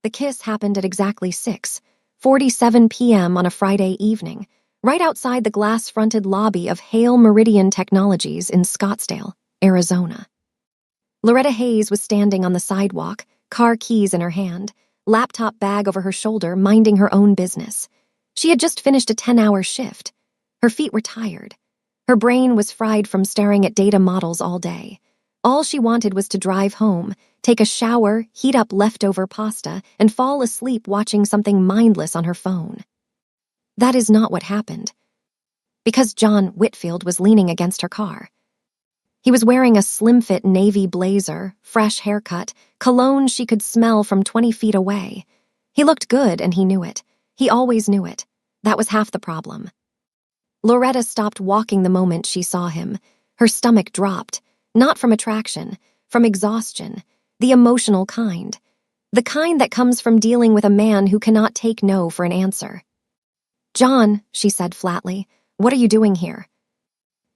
The kiss happened at exactly 6:47 p.m. on a Friday evening, right outside the glass-fronted lobby of Hale Meridian Technologies in Scottsdale, Arizona. Loretta Hayes was standing on the sidewalk, car keys in her hand, laptop bag over her shoulder, minding her own business. She had just finished a 10-hour shift. Her feet were tired. Her brain was fried from staring at data models all day. All she wanted was to drive home, take a shower, heat up leftover pasta, and fall asleep watching something mindless on her phone. That is not what happened. Because John Whitfield was leaning against her car. He was wearing a slim-fit navy blazer, fresh haircut, cologne she could smell from 20 feet away. He looked good and he knew it. He always knew it. That was half the problem. Loretta stopped walking the moment she saw him. Her stomach dropped, not from attraction, from exhaustion, the emotional kind. The kind that comes from dealing with a man who cannot take no for an answer. "John," she said flatly, "what are you doing here?"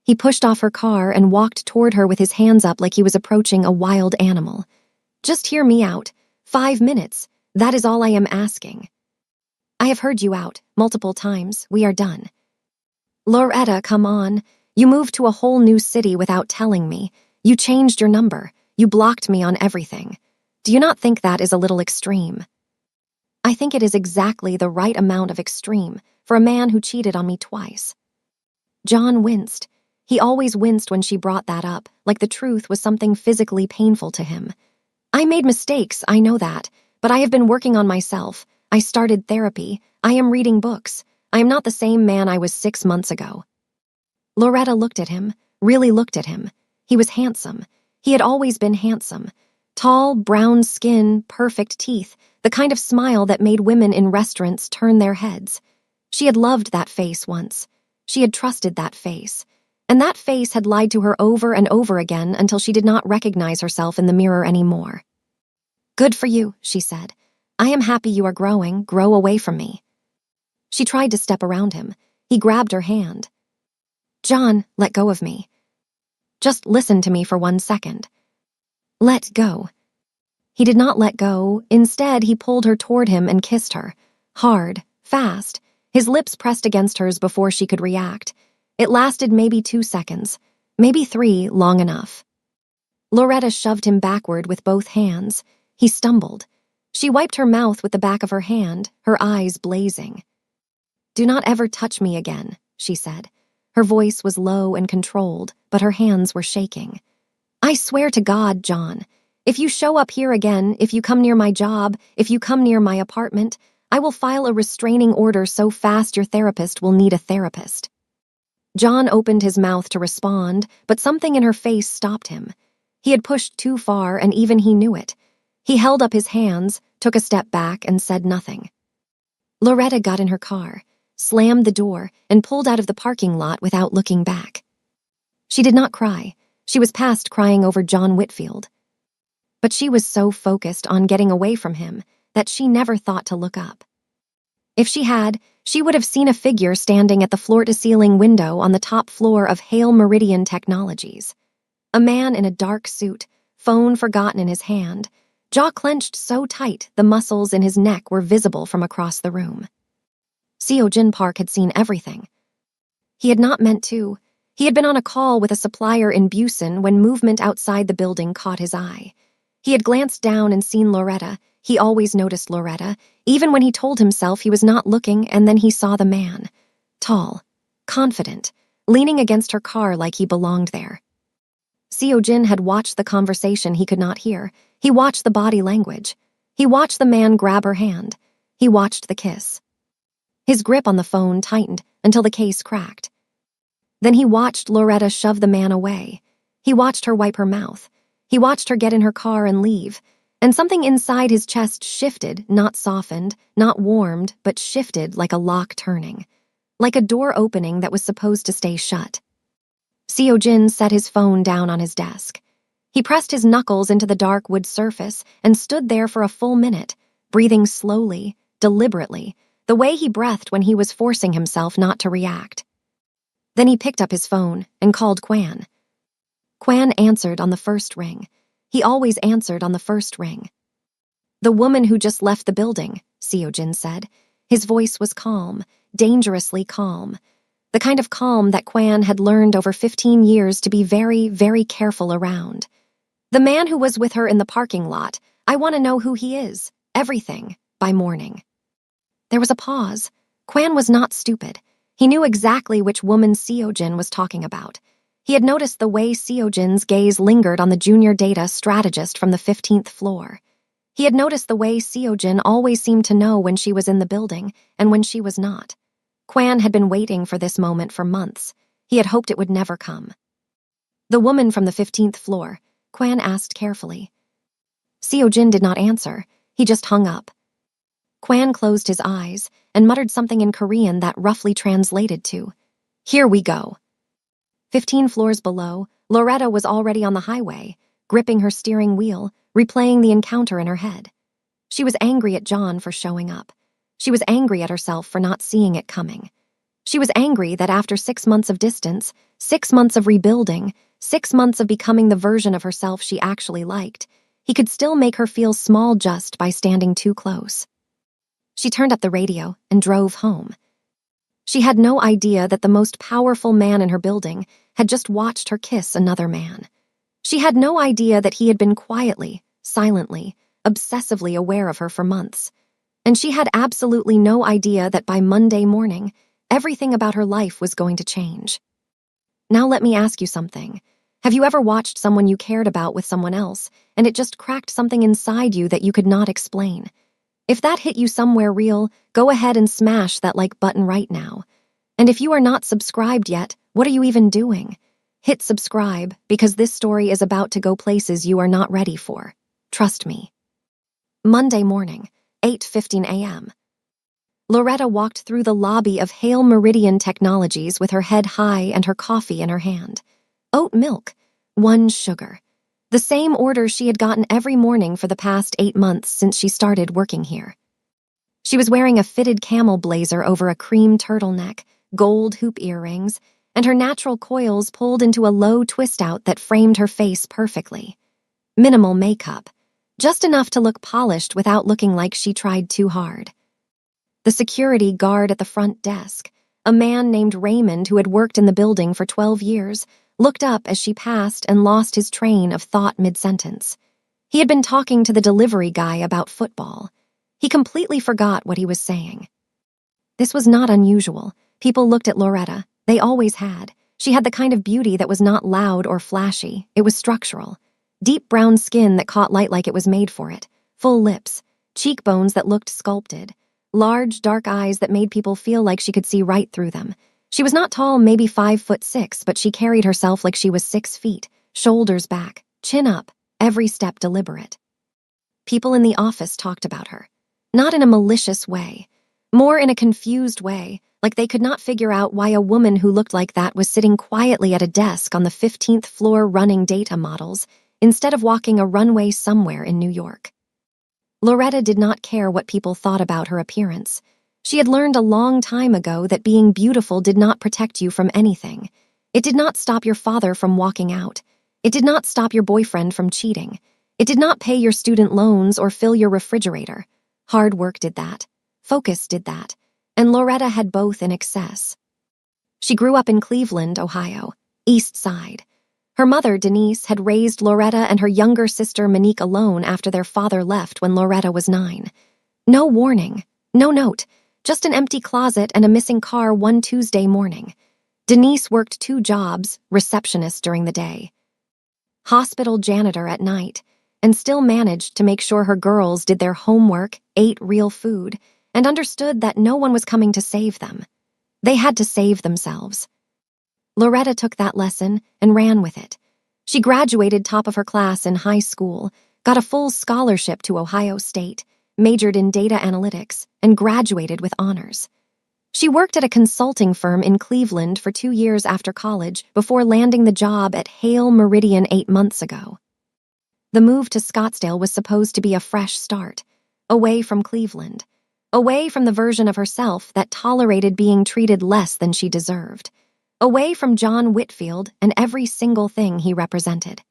He pushed off her car and walked toward her with his hands up like he was approaching a wild animal. "Just hear me out. 5 minutes. That is all I am asking." "I have heard you out, multiple times. We are done." "Loretta, come on. You moved to a whole new city without telling me. You changed your number. You blocked me on everything. Do you not think that is a little extreme?" "I think it is exactly the right amount of extreme for a man who cheated on me twice." John winced. He always winced when she brought that up, like the truth was something physically painful to him. "I made mistakes, I know that, but I have been working on myself. I started therapy. I am reading books. I am not the same man I was 6 months ago." Loretta looked at him, really looked at him. He was handsome. He had always been handsome. Tall, brown skin, perfect teeth, the kind of smile that made women in restaurants turn their heads. She had loved that face once. She had trusted that face. And that face had lied to her over and over again until she did not recognize herself in the mirror anymore. "Good for you," she said. "I am happy you are growing. Grow away from me." She tried to step around him. He grabbed her hand. "John, let go of me. Just listen to me for 1 second." "Let go." He did not let go. Instead, he pulled her toward him and kissed her. Hard, fast, his lips pressed against hers before she could react. It lasted maybe 2 seconds, maybe 3, long enough. Loretta shoved him backward with both hands. He stumbled. She wiped her mouth with the back of her hand, her eyes blazing. "Do not ever touch me again," she said. Her voice was low and controlled, but her hands were shaking. "I swear to God, John, if you show up here again, if you come near my job, if you come near my apartment, I will file a restraining order so fast your therapist will need a therapist." John opened his mouth to respond, but something in her face stopped him. He had pushed too far, and even he knew it. He held up his hands, took a step back, and said nothing. Loretta got in her car, slammed the door, and pulled out of the parking lot without looking back. She did not cry. She was past crying over John Whitfield. But she was so focused on getting away from him that she never thought to look up. If she had, she would have seen a figure standing at the floor-to-ceiling window on the top floor of Hale Meridian Technologies. A man in a dark suit, phone forgotten in his hand, jaw clenched so tight the muscles in his neck were visible from across the room. Seojin Park had seen everything. He had not meant to. He had been on a call with a supplier in Busan when movement outside the building caught his eye. He had glanced down and seen Loretta. He always noticed Loretta, even when he told himself he was not looking, and then he saw the man. Tall, confident, leaning against her car like he belonged there. Seojin had watched the conversation he could not hear. He watched the body language. He watched the man grab her hand. He watched the kiss. His grip on the phone tightened until the case cracked. Then he watched Loretta shove the man away. He watched her wipe her mouth. He watched her get in her car and leave. And something inside his chest shifted, not softened, not warmed, but shifted like a lock turning. Like a door opening that was supposed to stay shut. Seojin set his phone down on his desk. He pressed his knuckles into the dark wood surface and stood there for a full minute, breathing slowly, deliberately, the way he breathed when he was forcing himself not to react. Then he picked up his phone and called Kwan. Kwan answered on the first ring. He always answered on the first ring. "The woman who just left the building," Seojin said. His voice was calm, dangerously calm. The kind of calm that Kwan had learned over 15 years to be very, very careful around. "The man who was with her in the parking lot. I want to know who he is. Everything. By morning." There was a pause. Kwan was not stupid. He knew exactly which woman Seojin was talking about. He had noticed the way Seojin's gaze lingered on the junior data strategist from the 15th floor. He had noticed the way Seojin always seemed to know when she was in the building and when she was not. Kwan had been waiting for this moment for months. He had hoped it would never come. "The woman from the 15th floor," Kwan asked carefully. Seojin did not answer. He just hung up. Kwan closed his eyes and muttered something in Korean that roughly translated to, "Here we go." 15 floors below, Loretta was already on the highway, gripping her steering wheel, replaying the encounter in her head. She was angry at John for showing up. She was angry at herself for not seeing it coming. She was angry that after 6 months of distance, 6 months of rebuilding, 6 months of becoming the version of herself she actually liked, he could still make her feel small just by standing too close. She turned up the radio and drove home. She had no idea that the most powerful man in her building had just watched her kiss another man. She had no idea that he had been quietly, silently, obsessively aware of her for months. And she had absolutely no idea that by Monday morning, everything about her life was going to change. Now let me ask you something. Have you ever watched someone you cared about with someone else, and it just cracked something inside you that you could not explain? If that hit you somewhere real, go ahead and smash that like button right now. And if you are not subscribed yet, what are you even doing? Hit subscribe, because this story is about to go places you are not ready for. Trust me. Monday morning, 8:15 a.m. Loretta walked through the lobby of Hale Meridian Technologies with her head high and her coffee in her hand. Oat milk, 1 sugar. The same order she had gotten every morning for the past 8 months since she started working here. She was wearing a fitted camel blazer over a cream turtleneck, gold hoop earrings, and her natural coils pulled into a low twist-out that framed her face perfectly. Minimal makeup, just enough to look polished without looking like she tried too hard. The security guard at the front desk, a man named Raymond who had worked in the building for 12 years, looked up as she passed and lost his train of thought mid-sentence. He had been talking to the delivery guy about football. He completely forgot what he was saying. This was not unusual. People looked at Loretta. They always had. She had the kind of beauty that was not loud or flashy. It was structural. Deep brown skin that caught light like it was made for it. Full lips. Cheekbones that looked sculpted. Large, dark eyes that made people feel like she could see right through them. She was not tall, maybe 5'6", but she carried herself like she was 6 feet, shoulders back, chin up, every step deliberate. People in the office talked about her. Not in a malicious way. More in a confused way, like they could not figure out why a woman who looked like that was sitting quietly at a desk on the 15th floor running data models, instead of walking a runway somewhere in New York. Loretta did not care what people thought about her appearance. She had learned a long time ago that being beautiful did not protect you from anything. It did not stop your father from walking out. It did not stop your boyfriend from cheating. It did not pay your student loans or fill your refrigerator. Hard work did that. Focus did that. And Loretta had both in excess. She grew up in Cleveland, Ohio, East Side. Her mother, Denise, had raised Loretta and her younger sister, Monique, alone after their father left when Loretta was 9. No warning, no note, just an empty closet and a missing car one Tuesday morning. Denise worked 2 jobs, receptionist during the day, hospital janitor at night, and still managed to make sure her girls did their homework, ate real food, and understood that no one was coming to save them. They had to save themselves. Loretta took that lesson and ran with it. She graduated top of her class in high school, got a full scholarship to Ohio State, majored in data analytics, and graduated with honors. She worked at a consulting firm in Cleveland for 2 years after college before landing the job at Hale Meridian 8 months ago. The move to Scottsdale was supposed to be a fresh start, away from Cleveland, away from the version of herself that tolerated being treated less than she deserved. Away from John Whitfield and every single thing he represented.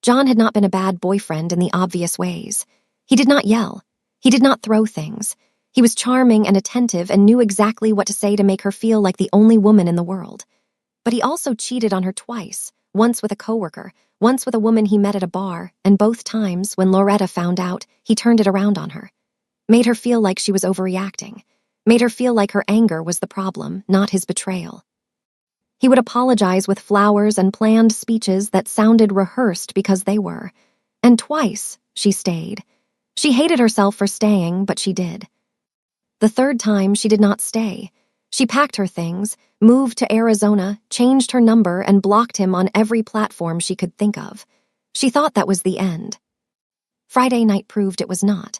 John had not been a bad boyfriend in the obvious ways. He did not yell. He did not throw things. He was charming and attentive and knew exactly what to say to make her feel like the only woman in the world. But he also cheated on her twice, once with a coworker, once with a woman he met at a bar, and both times, when Loretta found out, he turned it around on her. Made her feel like she was overreacting. Made her feel like her anger was the problem, not his betrayal. He would apologize with flowers and planned speeches that sounded rehearsed because they were. And twice, she stayed. She hated herself for staying, but she did. The third time, she did not stay. She packed her things, moved to Arizona, changed her number, and blocked him on every platform she could think of. She thought that was the end. Friday night proved it was not.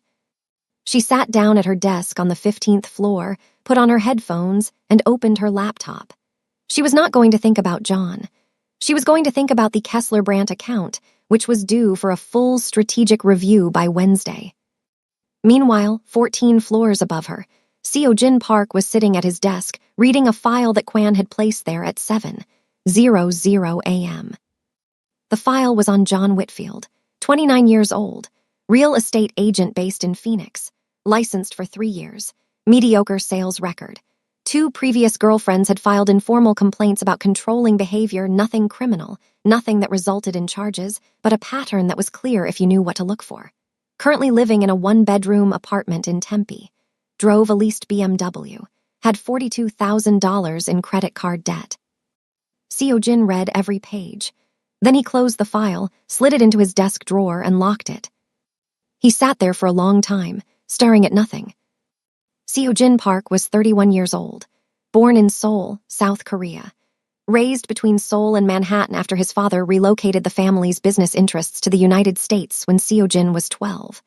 She sat down at her desk on the 15th floor, put on her headphones, and opened her laptop. She was not going to think about John. She was going to think about the Kessler Brandt account, which was due for a full strategic review by Wednesday. Meanwhile, 14 floors above her, Seo-Jin Park was sitting at his desk, reading a file that Kwan had placed there at 7:00 a.m. The file was on John Whitfield, 29 years old, real estate agent based in Phoenix, licensed for 3 years, mediocre sales record. 2 previous girlfriends had filed informal complaints about controlling behavior, nothing criminal, nothing that resulted in charges, but a pattern that was clear if you knew what to look for. Currently living in a 1-bedroom apartment in Tempe. Drove a leased BMW. Had $42,000 in credit card debt. Seo-Jin read every page. Then he closed the file, slid it into his desk drawer, and locked it. He sat there for a long time, staring at nothing. Seo-Jin Park was 31 years old, born in Seoul, South Korea. Raised between Seoul and Manhattan after his father relocated the family's business interests to the United States when Seo-Jin was 12.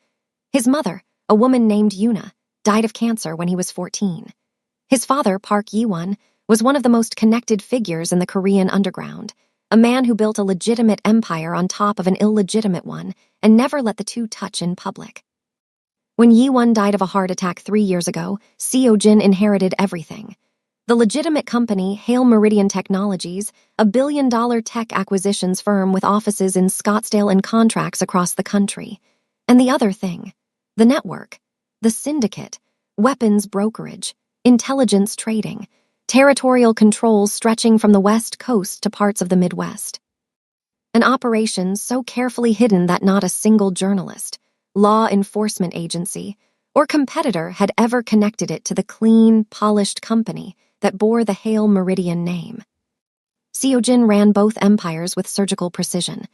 His mother, a woman named Yuna, died of cancer when he was 14. His father, Park Yi-won, was one of the most connected figures in the Korean underground, a man who built a legitimate empire on top of an illegitimate one and never let the two touch in public. When Yi-won died of a heart attack 3 years ago, Seo-Jin inherited everything. The legitimate company, Hale Meridian Technologies, a billion-dollar tech acquisitions firm with offices in Scottsdale and contracts across the country. And the other thing, the network, the syndicate, weapons brokerage, intelligence trading, territorial controls stretching from the West Coast to parts of the Midwest. An operation so carefully hidden that not a single journalist, law enforcement agency, or competitor had ever connected it to the clean, polished company that bore the Hale Meridian name. Seo-Jin ran both empires with surgical precision.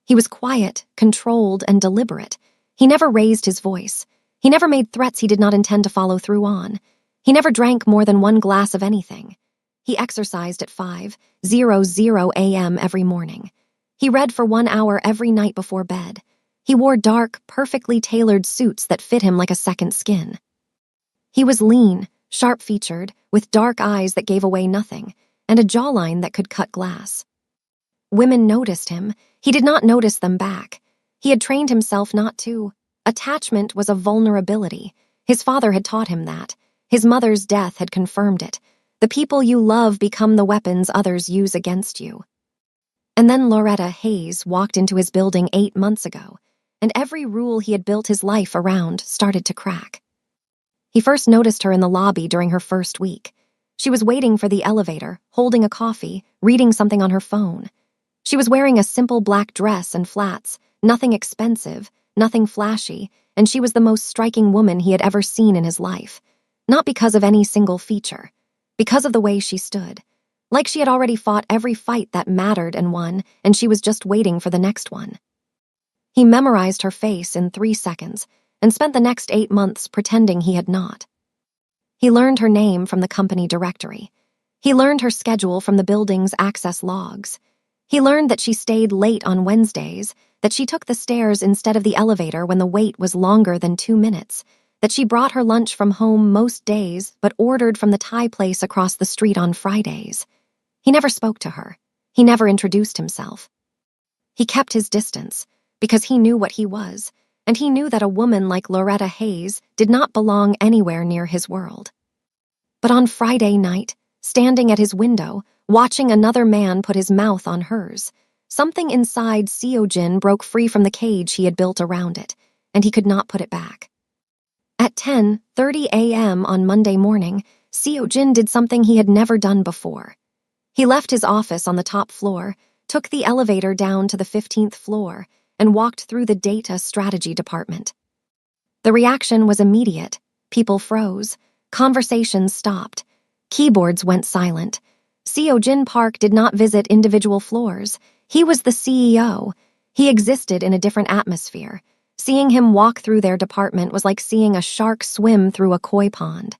He was quiet, controlled, and deliberate. He never raised his voice. He never made threats he did not intend to follow through on. He never drank more than 1 glass of anything. He exercised at 5:00 a.m. every morning. He read for 1 hour every night before bed. He wore dark, perfectly tailored suits that fit him like a second skin. He was lean, sharp-featured, with dark eyes that gave away nothing, and a jawline that could cut glass. Women noticed him. He did not notice them back. He had trained himself not to. Attachment was a vulnerability. His father had taught him that. His mother's death had confirmed it. The people you love become the weapons others use against you. And then Loretta Hayes walked into his building 8 months ago, and every rule he had built his life around started to crack. He first noticed her in the lobby during her first week. She was waiting for the elevator, holding a coffee, reading something on her phone. She was wearing a simple black dress and flats, nothing expensive, nothing flashy, and she was the most striking woman he had ever seen in his life. Not because of any single feature, because of the way she stood. Like she had already fought every fight that mattered and won, and she was just waiting for the next one. He memorized her face in 3 seconds and spent the next 8 months pretending he had not. He learned her name from the company directory. He learned her schedule from the building's access logs. He learned that she stayed late on Wednesdays, that she took the stairs instead of the elevator when the wait was longer than 2 minutes, that she brought her lunch from home most days but ordered from the Thai place across the street on Fridays. He never spoke to her. He never introduced himself. He kept his distance because he knew what he was, and he knew that a woman like Loretta Hayes did not belong anywhere near his world. But on Friday night, standing at his window, watching another man put his mouth on hers, something inside Seo-Jin broke free from the cage he had built around it. and he could not put it back. At 10:30 a.m. on Monday morning, Seo-jin did something he had never done before. He left his office on the top floor, took the elevator down to the 15th floor, and walked through the data strategy department. The reaction was immediate. People froze. Conversations stopped. Keyboards went silent. Seo-jin Park did not visit individual floors. He was the CEO. He existed in a different atmosphere. Seeing him walk through their department was like seeing a shark swim through a koi pond.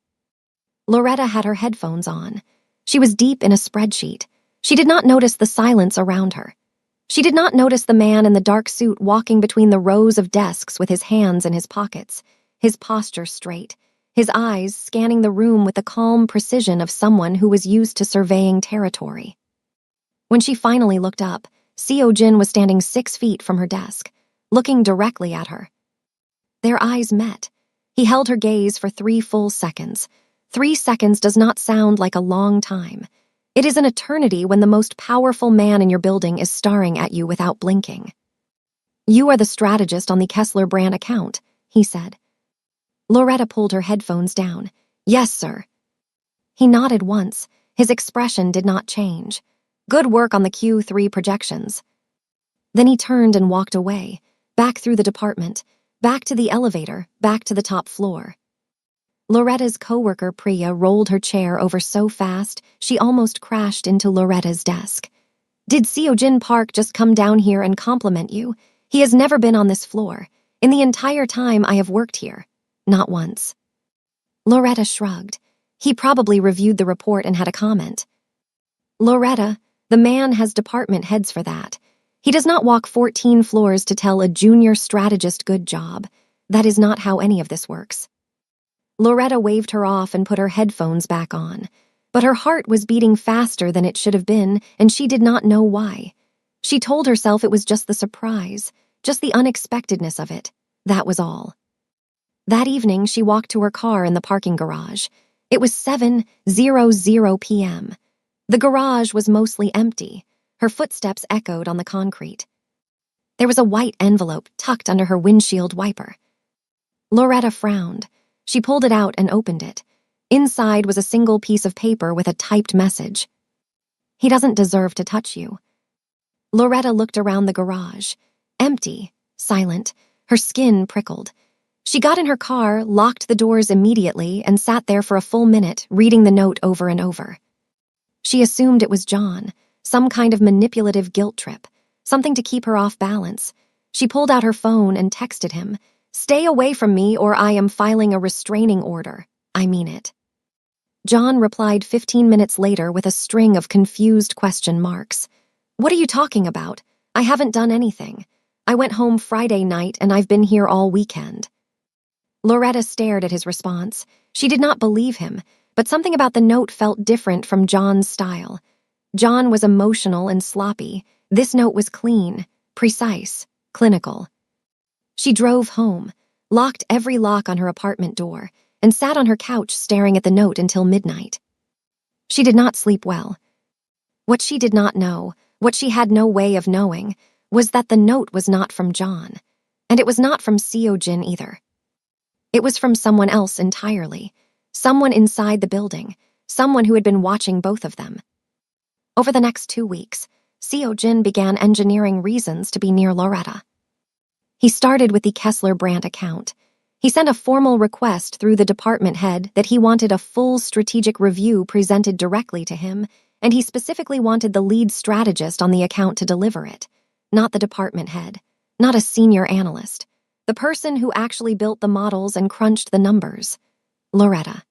Loretta had her headphones on. She was deep in a spreadsheet. She did not notice the silence around her. She did not notice the man in the dark suit walking between the rows of desks with his hands in his pockets, his posture straight, his eyes scanning the room with the calm precision of someone who was used to surveying territory. When she finally looked up, Seo-jin was standing 6 feet from her desk, looking directly at her. Their eyes met. He held her gaze for 3 full seconds. 3 seconds does not sound like a long time. It is an eternity when the most powerful man in your building is staring at you without blinking. "You are the strategist on the Kessler Brand account," he said. Loretta pulled her headphones down. "Yes, sir." He nodded once. His expression did not change. "Good work on the Q3 projections." Then he turned and walked away, back through the department, back to the elevator, back to the top floor. Loretta's coworker Priya rolled her chair over so fast she almost crashed into Loretta's desk. "Did Seo-jin Park just come down here and compliment you? He has never been on this floor. In the entire time I have worked here. Not once." Loretta shrugged. "He probably reviewed the report and had a comment." "Loretta, the man has department heads for that. He does not walk 14 floors to tell a junior strategist good job. That is not how any of this works." Loretta waved her off and put her headphones back on. But her heart was beating faster than it should have been, and she did not know why. She told herself it was just the surprise, just the unexpectedness of it. That was all. That evening, she walked to her car in the parking garage. It was 7:00 p.m. The garage was mostly empty. Her footsteps echoed on the concrete. There was a white envelope tucked under her windshield wiper. Loretta frowned. She pulled it out and opened it. Inside was a single piece of paper with a typed message. "He doesn't deserve to touch you." Loretta looked around the garage. Empty, silent, her skin prickled. She got in her car, locked the doors immediately, and sat there for a full minute, reading the note over and over. She assumed it was John, some kind of manipulative guilt trip, something to keep her off balance. She pulled out her phone and texted him, "Stay away from me or I am filing a restraining order. I mean it." John replied 15 minutes later with a string of confused question marks. "What are you talking about? I haven't done anything. I went home Friday night and I've been here all weekend." Loretta stared at his response. She did not believe him, but something about the note felt different from John's style. John was emotional and sloppy. This note was clean, precise, clinical. She drove home, locked every lock on her apartment door, and sat on her couch staring at the note until midnight. She did not sleep well. What she did not know, what she had no way of knowing, was that the note was not from John, and it was not from Seo-jin either. It was from someone else entirely, someone inside the building, someone who had been watching both of them. Over the next 2 weeks, Seo-jin began engineering reasons to be near Loretta. He started with the Kessler Brand account. He sent a formal request through the department head that he wanted a full strategic review presented directly to him, and he specifically wanted the lead strategist on the account to deliver it, not the department head, not a senior analyst, the person who actually built the models and crunched the numbers, Loretta.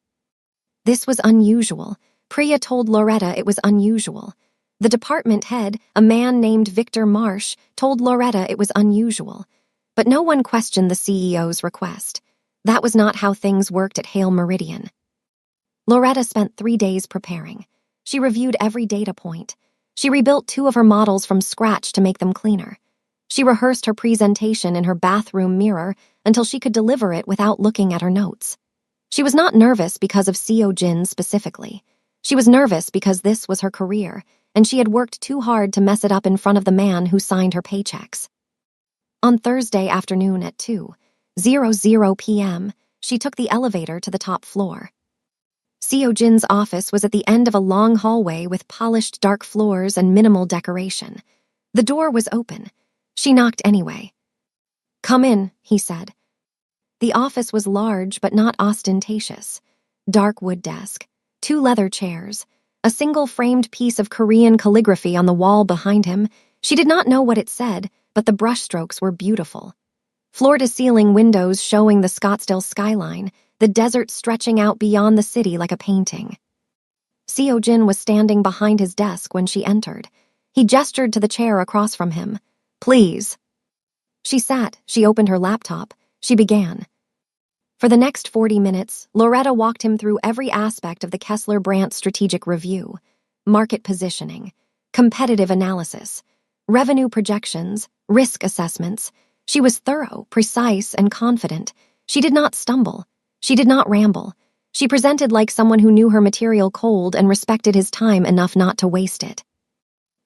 This was unusual. Priya told Loretta it was unusual. The department head, a man named Victor Marsh, told Loretta it was unusual. But no one questioned the CEO's request. That was not how things worked at Hale Meridian. Loretta spent 3 days preparing. She reviewed every data point. She rebuilt 2 of her models from scratch to make them cleaner. She rehearsed her presentation in her bathroom mirror until she could deliver it without looking at her notes. She was not nervous because of Seo-jin specifically. She was nervous because this was her career, and she had worked too hard to mess it up in front of the man who signed her paychecks. On Thursday afternoon at 2, 00 p.m., she took the elevator to the top floor. Seo Jin's office was at the end of a long hallway with polished dark floors and minimal decoration. The door was open. She knocked anyway. "Come in," he said. The office was large but not ostentatious. Dark wood desk, 2 leather chairs, a single framed piece of Korean calligraphy on the wall behind him. She did not know what it said, but the brushstrokes were beautiful. Floor-to-ceiling windows showing the Scottsdale skyline, the desert stretching out beyond the city like a painting. Seo Jin was standing behind his desk when she entered. He gestured to the chair across from him. "Please." She sat, she opened her laptop, she began. For the next 40 minutes, Loretta walked him through every aspect of the Kessler-Brandt strategic review: market positioning, competitive analysis, revenue projections, risk assessments. She was thorough, precise, and confident. She did not stumble. She did not ramble. She presented like someone who knew her material cold and respected his time enough not to waste it.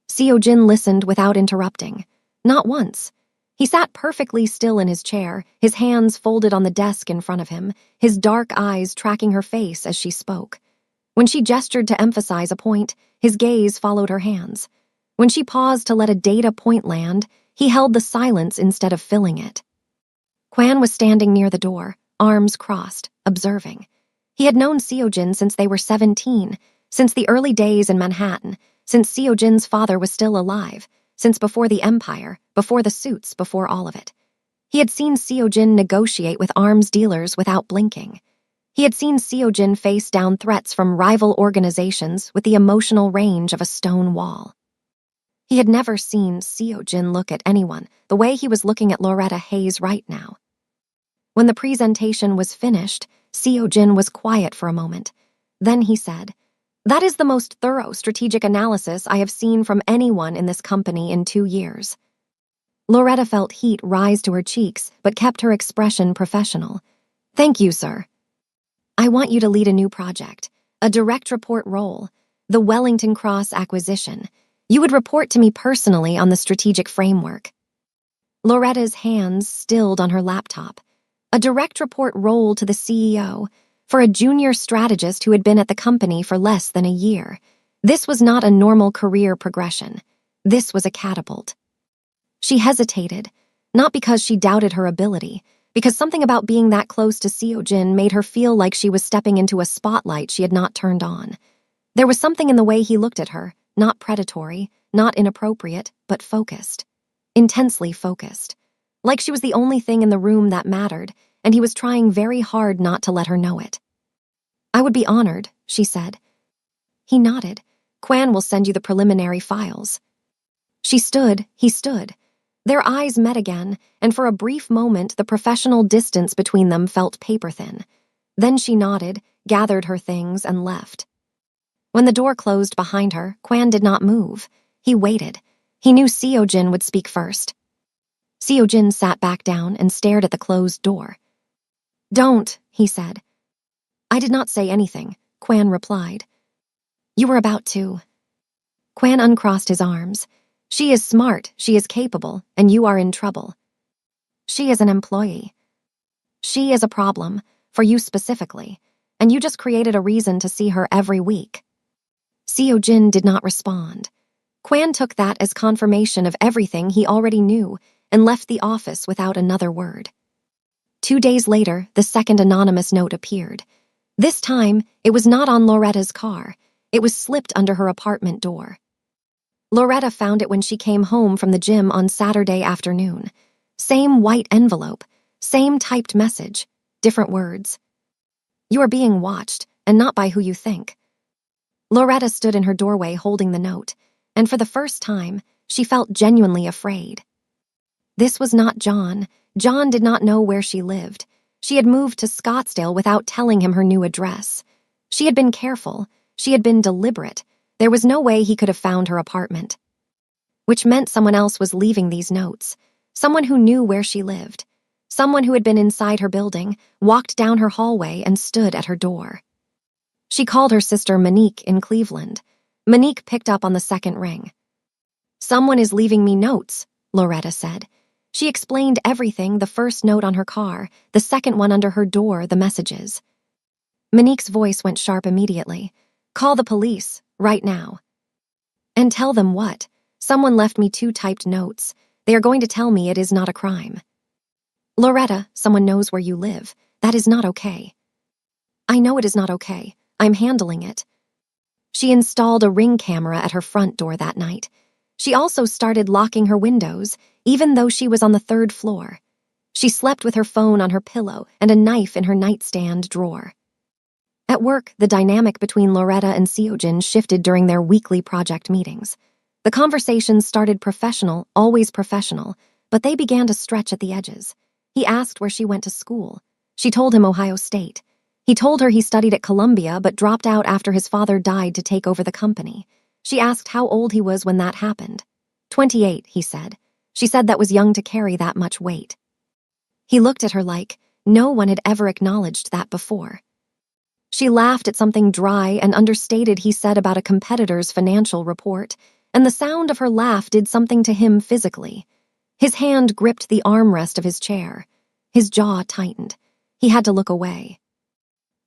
Seo Jin listened without interrupting. Not once. He sat perfectly still in his chair, his hands folded on the desk in front of him, his dark eyes tracking her face as she spoke. When she gestured to emphasize a point, his gaze followed her hands. When she paused to let a data point land, he held the silence instead of filling it. Kwan was standing near the door, arms crossed, observing. He had known Seo Jin since they were 17, since the early days in Manhattan, since Seo Jin's father was still alive, since before the empire, before the suits, before all of it. He had seen Seo Jin negotiate with arms dealers without blinking. He had seen Seo Jin face down threats from rival organizations with the emotional range of a stone wall. He had never seen Seo Jin look at anyone the way he was looking at Loretta Hayes right now. When the presentation was finished, Seo Jin was quiet for a moment. Then he said, "That is the most thorough strategic analysis I have seen from anyone in this company in 2 years." Loretta felt heat rise to her cheeks, but kept her expression professional. "Thank you, sir. I want you to lead a new project, a direct report role, the Wellington Cross acquisition. You would report to me personally on the strategic framework." Loretta's hands stilled on her laptop. A direct report role to the CEO, for a junior strategist who had been at the company for less than a year. This was not a normal career progression. This was a catapult. She hesitated, not because she doubted her ability, because something about being that close to Seo Jin made her feel like she was stepping into a spotlight she had not turned on. There was something in the way he looked at her, not predatory, not inappropriate, but focused. Intensely focused. Like she was the only thing in the room that mattered, and he was trying very hard not to let her know it. "I would be honored," she said. He nodded. "Kwan will send you the preliminary files." She stood, he stood. Their eyes met again, and for a brief moment the professional distance between them felt paper-thin. Then she nodded, gathered her things, and left. When the door closed behind her, Kwan did not move. He waited. He knew Seo Jin would speak first. Seo Jin sat back down and stared at the closed door. "Don't," he said. "I did not say anything," Kwan replied. "You were about to." Kwan uncrossed his arms. "She is smart, she is capable, and you are in trouble. She is an employee. She is a problem, for you specifically, and you just created a reason to see her every week." Seo Jin did not respond. Kwan took that as confirmation of everything he already knew and left the office without another word. 2 days later, the second anonymous note appeared. This time, it was not on Loretta's car. It was slipped under her apartment door. Loretta found it when she came home from the gym on Saturday afternoon. Same white envelope, same typed message, different words. "You are being watched, and not by who you think." Loretta stood in her doorway holding the note, and for the first time, she felt genuinely afraid. This was not John. John did not know where she lived. She had moved to Scottsdale without telling him her new address. She had been careful. She had been deliberate. There was no way he could have found her apartment. Which meant someone else was leaving these notes. Someone who knew where she lived. Someone who had been inside her building, walked down her hallway, and stood at her door. She called her sister Monique in Cleveland. Monique picked up on the second ring. "Someone is leaving me notes," Loretta said. She explained everything, the first note on her car, the second one under her door, the messages. Monique's voice went sharp immediately. Call the police, right now. And tell them what? Someone left me 2 typed notes. They are going to tell me it is not a crime. Loretta, someone knows where you live. That is not okay. I know it is not okay. I'm handling it. She installed a Ring camera at her front door that night. She also started locking her windows, even though she was on the 3rd floor. She slept with her phone on her pillow and a knife in her nightstand drawer. At work, the dynamic between Loretta and Seojin shifted during their weekly project meetings. The conversations started professional, always professional, but they began to stretch at the edges. He asked where she went to school. She told him Ohio State. He told her he studied at Columbia but dropped out after his father died to take over the company. She asked how old he was when that happened. 28, he said. She said that was young to carry that much weight. He looked at her like no one had ever acknowledged that before. She laughed at something dry and understated he said about a competitor's financial report, and the sound of her laugh did something to him physically. His hand gripped the armrest of his chair. His jaw tightened. He had to look away.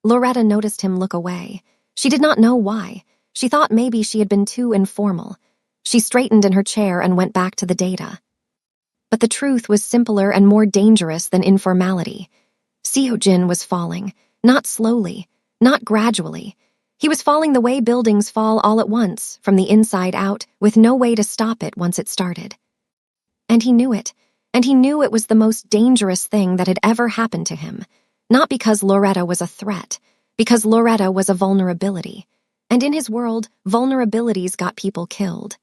Loretta noticed him look away. She did not know why. She thought maybe she had been too informal. She straightened in her chair and went back to the data. But the truth was simpler and more dangerous than informality. Seojin was falling, not slowly, not gradually. He was falling the way buildings fall all at once, from the inside out, with no way to stop it once it started. And he knew it, and he knew it was the most dangerous thing that had ever happened to him. Not because Loretta was a threat, because Loretta was a vulnerability. And in his world, vulnerabilities got people killed.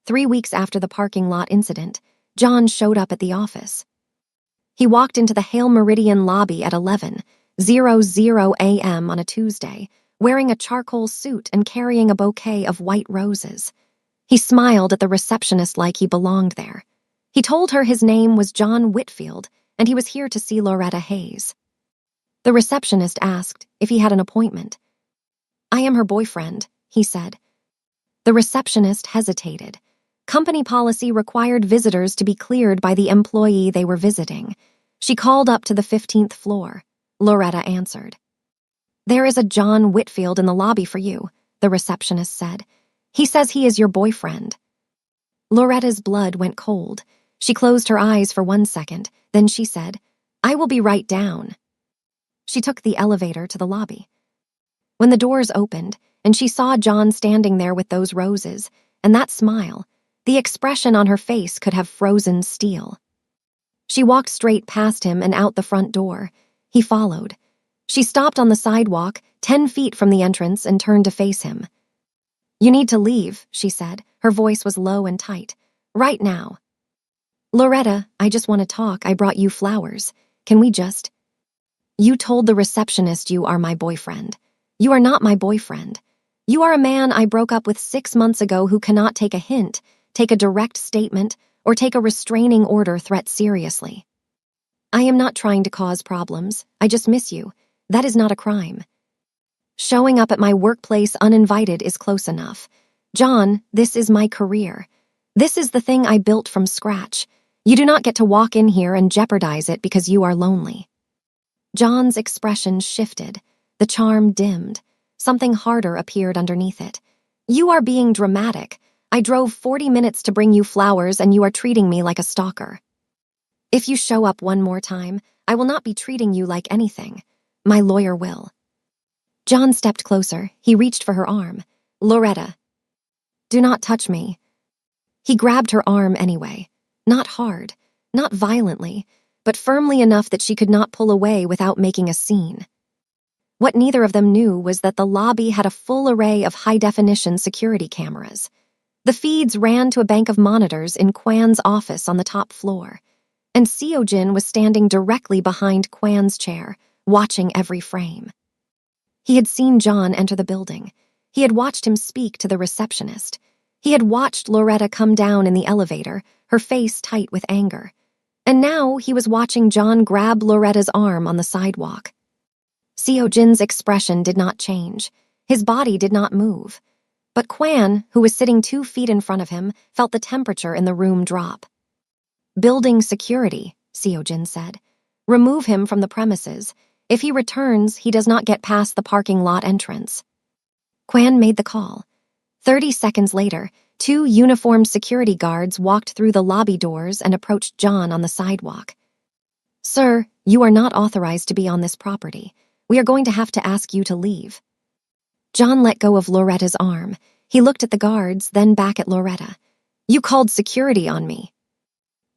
3 weeks after the parking lot incident, John showed up at the office. He walked into the Hale Meridian lobby at 11:00 a.m. on a Tuesday, wearing a charcoal suit and carrying a bouquet of white roses. He smiled at the receptionist like he belonged there. He told her his name was John Whitfield, and he was here to see Loretta Hayes. The receptionist asked if he had an appointment. I am her boyfriend, he said. The receptionist hesitated. Company policy required visitors to be cleared by the employee they were visiting. She called up to the 15th floor. Loretta answered. There is a John Whitfield in the lobby for you, the receptionist said. He says he is your boyfriend. Loretta's blood went cold. She closed her eyes for 1 second, then she said, I will be right down. She took the elevator to the lobby. When the doors opened, and she saw John standing there with those roses, and that smile, the expression on her face could have frozen steel. She walked straight past him and out the front door. He followed. She stopped on the sidewalk, 10 feet from the entrance, and turned to face him. You need to leave, she said. Her voice was low and tight. Right now. Loretta, I just want to talk. I brought you flowers. Can we just... You told the receptionist you are my boyfriend. You are not my boyfriend. You are a man I broke up with 6 months ago who cannot take a hint, take a direct statement, or take a restraining order threat seriously. I am not trying to cause problems. I just miss you. That is not a crime. Showing up at my workplace uninvited is close enough. John, this is my career. This is the thing I built from scratch. You do not get to walk in here and jeopardize it because you are lonely. John's expression shifted. The charm dimmed. Something harder appeared underneath it. You are being dramatic. I drove 40 minutes to bring you flowers and you are treating me like a stalker. If you show up one more time, I will not be treating you like anything. My lawyer will. John stepped closer. He reached for her arm. Loretta. Do not touch me. He grabbed her arm anyway. Not hard, not violently, but firmly enough that she could not pull away without making a scene. What neither of them knew was that the lobby had a full array of high-definition security cameras. The feeds ran to a bank of monitors in Kwan's office on the top floor, and Seojin was standing directly behind Kwan's chair, watching every frame. He had seen John enter the building. He had watched him speak to the receptionist. He had watched Loretta come down in the elevator, her face tight with anger. And now he was watching John grab Loretta's arm on the sidewalk. Seojin's expression did not change. His body did not move. But Kwan, who was sitting 2 feet in front of him, felt the temperature in the room drop. Building security, Seojin said. Remove him from the premises. If he returns, he does not get past the parking lot entrance. Kwan made the call. 30 seconds later, 2 uniformed security guards walked through the lobby doors and approached John on the sidewalk. Sir, you are not authorized to be on this property. We are going to have to ask you to leave. John let go of Loretta's arm. He looked at the guards, then back at Loretta. You called security on me.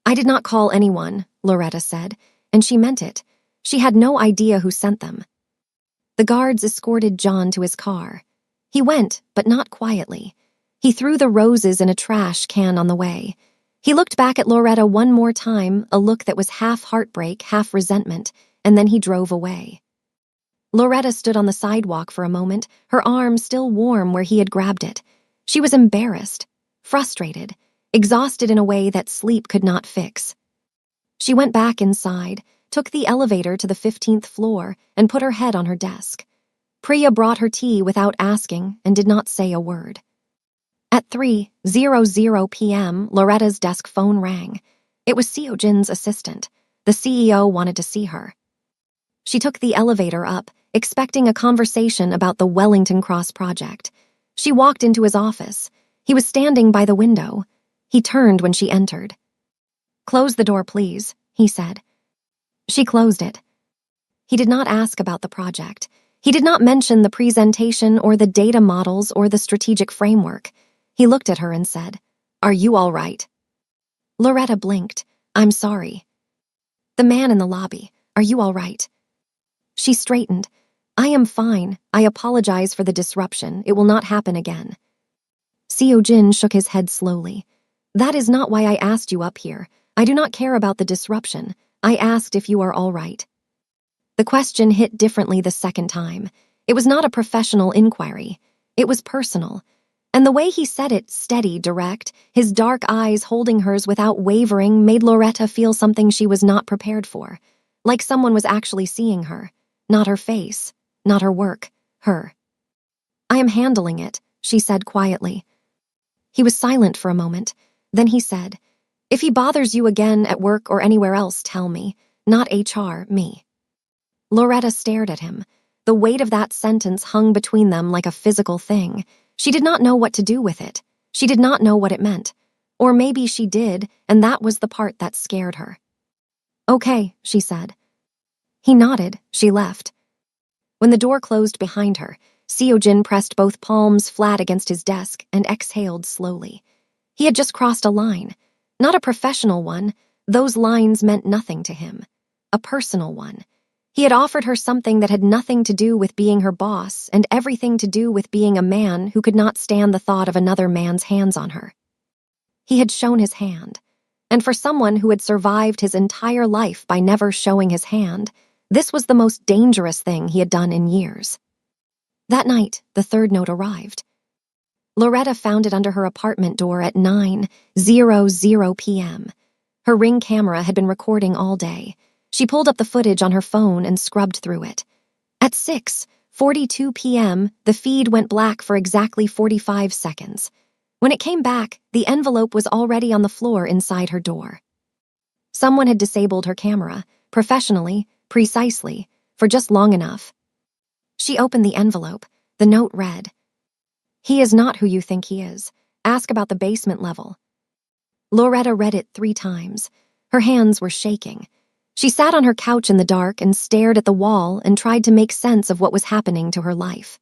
I did not call anyone, Loretta said, and she meant it. She had no idea who sent them. The guards escorted John to his car. He went, but not quietly. He threw the roses in a trash can on the way. He looked back at Loretta one more time, a look that was half heartbreak, half resentment, and then he drove away. Loretta stood on the sidewalk for a moment, her arm still warm where he had grabbed it. She was embarrassed, frustrated, exhausted in a way that sleep could not fix. She went back inside, took the elevator to the 15th floor, and put her head on her desk. Priya brought her tea without asking and did not say a word. At 3:00 p.m., Loretta's desk phone rang. It was Seojin's assistant. The CEO wanted to see her. She took the elevator up, expecting a conversation about the Wellington Cross project. She walked into his office. He was standing by the window. He turned when she entered. Close the door, please, he said. She closed it. He did not ask about the project. He did not mention the presentation or the data models or the strategic framework. He looked at her and said, Are you all right? Loretta blinked. I'm sorry. The man in the lobby, are you all right? She straightened. I am fine. I apologize for the disruption. It will not happen again. Seojin shook his head slowly. That is not why I asked you up here. I do not care about the disruption. I asked if you are all right. The question hit differently the second time. It was not a professional inquiry. It was personal. And the way he said it, steady, direct, his dark eyes holding hers without wavering, made Loretta feel something she was not prepared for. Like someone was actually seeing her. Not her face. Not her work. Her. I am handling it, she said quietly. He was silent for a moment. Then he said, If he bothers you again at work or anywhere else, tell me. Not HR, me. Loretta stared at him. The weight of that sentence hung between them like a physical thing. She did not know what to do with it. She did not know what it meant. Or maybe she did, and that was the part that scared her. Okay, she said. He nodded. She left. When the door closed behind her, Seojin pressed both palms flat against his desk and exhaled slowly. He had just crossed a line. Not a professional one. Those lines meant nothing to him. A personal one. He had offered her something that had nothing to do with being her boss and everything to do with being a man who could not stand the thought of another man's hands on her. He had shown his hand. And for someone who had survived his entire life by never showing his hand, this was the most dangerous thing he had done in years. That night, the third note arrived. Loretta found it under her apartment door at 9:00 p.m. Her Ring camera had been recording all day. She pulled up the footage on her phone and scrubbed through it. At 6:42 p.m., the feed went black for exactly 45 seconds. When it came back, the envelope was already on the floor inside her door. Someone had disabled her camera, professionally, precisely, for just long enough. She opened the envelope. The note read, He is not who you think he is. Ask about the basement level. Loretta read it 3 times. Her hands were shaking. She sat on her couch in the dark and stared at the wall and tried to make sense of what was happening to her life.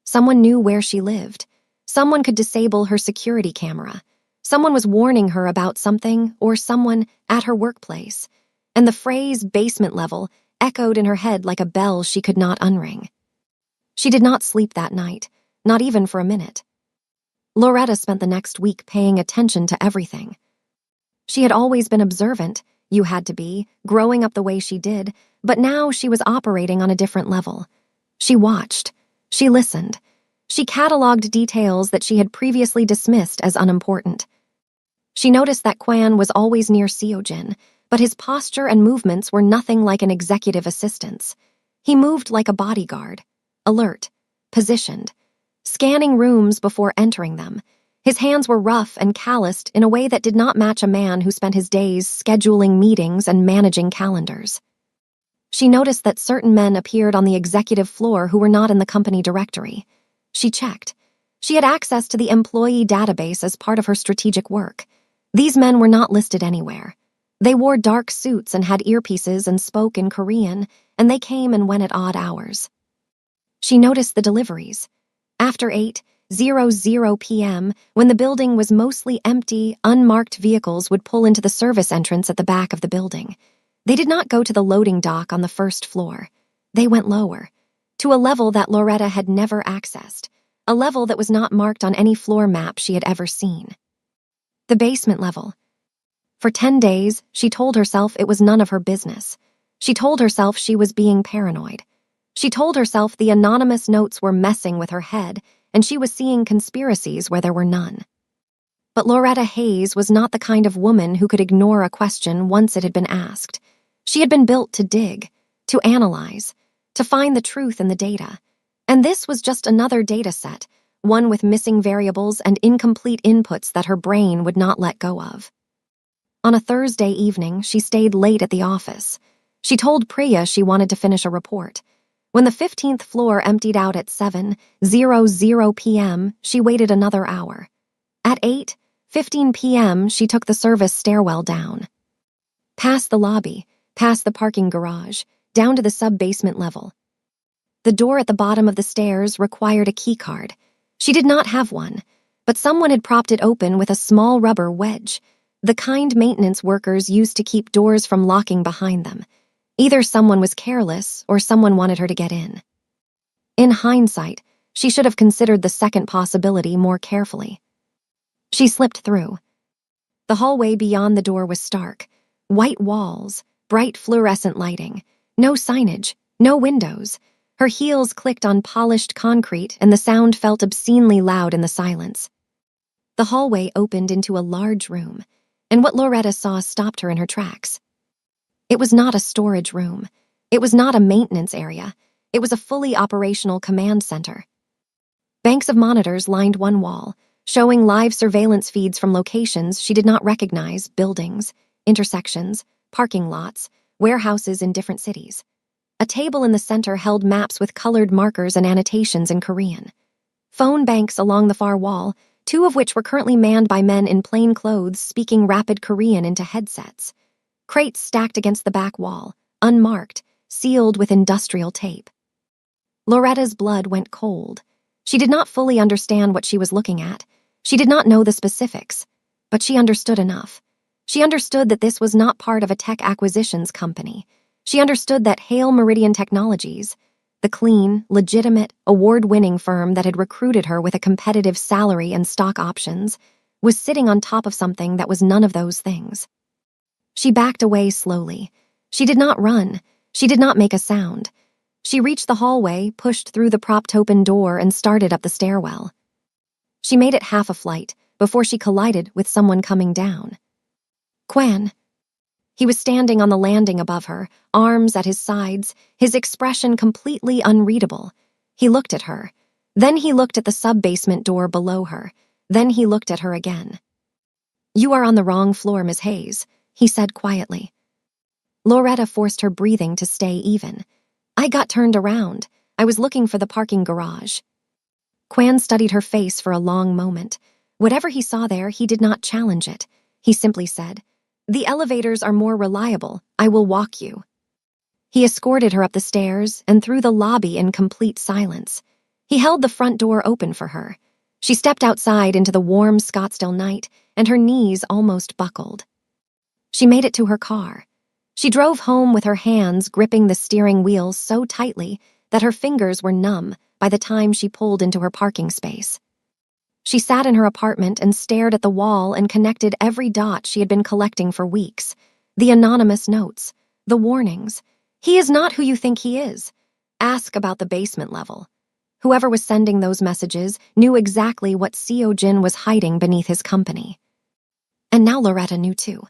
Someone knew where she lived. Someone could disable her security camera. Someone was warning her about something or someone at her workplace. And the phrase basement level echoed in her head like a bell she could not unring. She did not sleep that night, not even for a minute. Loretta spent the next week paying attention to everything. She had always been observant. You had to be, growing up the way she did, but now she was operating on a different level. She watched. She listened. She cataloged details that she had previously dismissed as unimportant. She noticed that Kwan was always near Seojin, but his posture and movements were nothing like an executive assistant's. He moved like a bodyguard, alert, positioned, scanning rooms before entering them. His hands were rough and calloused in a way that did not match a man who spent his days scheduling meetings and managing calendars. She noticed that certain men appeared on the executive floor who were not in the company directory. She checked. She had access to the employee database as part of her strategic work. These men were not listed anywhere. They wore dark suits and had earpieces and spoke in Korean, and they came and went at odd hours. She noticed the deliveries. After 8:00 p.m., when the building was mostly empty, unmarked vehicles would pull into the service entrance at the back of the building. They did not go to the loading dock on the first floor. They went lower, to a level that Loretta had never accessed, a level that was not marked on any floor map she had ever seen. The basement level. For 10 days, she told herself it was none of her business. She told herself she was being paranoid. She told herself the anonymous notes were messing with her head, and she was seeing conspiracies where there were none. But Loretta Hayes was not the kind of woman who could ignore a question once it had been asked. She had been built to dig, to analyze, to find the truth in the data. And this was just another data set, one with missing variables and incomplete inputs that her brain would not let go of. On a Thursday evening, she stayed late at the office. She told Priya she wanted to finish a report. When the 15th floor emptied out at 7:00 p.m., she waited another hour. At 8:15 p.m., she took the service stairwell down. Past the lobby, past the parking garage, down to the sub-basement level. The door at the bottom of the stairs required a keycard. She did not have one, but someone had propped it open with a small rubber wedge, the kind maintenance workers used to keep doors from locking behind them. Either someone was careless or someone wanted her to get in. In hindsight, she should have considered the second possibility more carefully. She slipped through. The hallway beyond the door was stark. White walls, bright fluorescent lighting, no signage, no windows. Her heels clicked on polished concrete and the sound felt obscenely loud in the silence. The hallway opened into a large room, and what Loretta saw stopped her in her tracks. It was not a storage room. It was not a maintenance area. It was a fully operational command center. Banks of monitors lined one wall, showing live surveillance feeds from locations she did not recognize, buildings, intersections, parking lots, warehouses in different cities. A table in the center held maps with colored markers and annotations in Korean. Phone banks along the far wall, 2 of which were currently manned by men in plain clothes speaking rapid Korean into headsets. Crates stacked against the back wall, unmarked, sealed with industrial tape. Loretta's blood went cold. She did not fully understand what she was looking at. She did not know the specifics, but she understood enough. She understood that this was not part of a tech acquisitions company. She understood that Hale Meridian Technologies, the clean, legitimate, award-winning firm that had recruited her with a competitive salary and stock options, was sitting on top of something that was none of those things. She backed away slowly. She did not run. She did not make a sound. She reached the hallway, pushed through the propped-open door, and started up the stairwell. She made it half a flight before she collided with someone coming down. Quan. He was standing on the landing above her, arms at his sides, his expression completely unreadable. He looked at her. Then he looked at the sub-basement door below her. Then he looked at her again. "You are on the wrong floor, Miss Hayes," he said quietly. Loretta forced her breathing to stay even. "I got turned around. I was looking for the parking garage." Quan studied her face for a long moment. Whatever he saw there, he did not challenge it. He simply said, "The elevators are more reliable. I will walk you." He escorted her up the stairs and through the lobby in complete silence. He held the front door open for her. She stepped outside into the warm Scottsdale night, and her knees almost buckled. She made it to her car. She drove home with her hands gripping the steering wheel so tightly that her fingers were numb by the time she pulled into her parking space. She sat in her apartment and stared at the wall and connected every dot she had been collecting for weeks. The anonymous notes, the warnings. "He is not who you think he is. Ask about the basement level." Whoever was sending those messages knew exactly what Seo-jin was hiding beneath his company. And now Loretta knew too.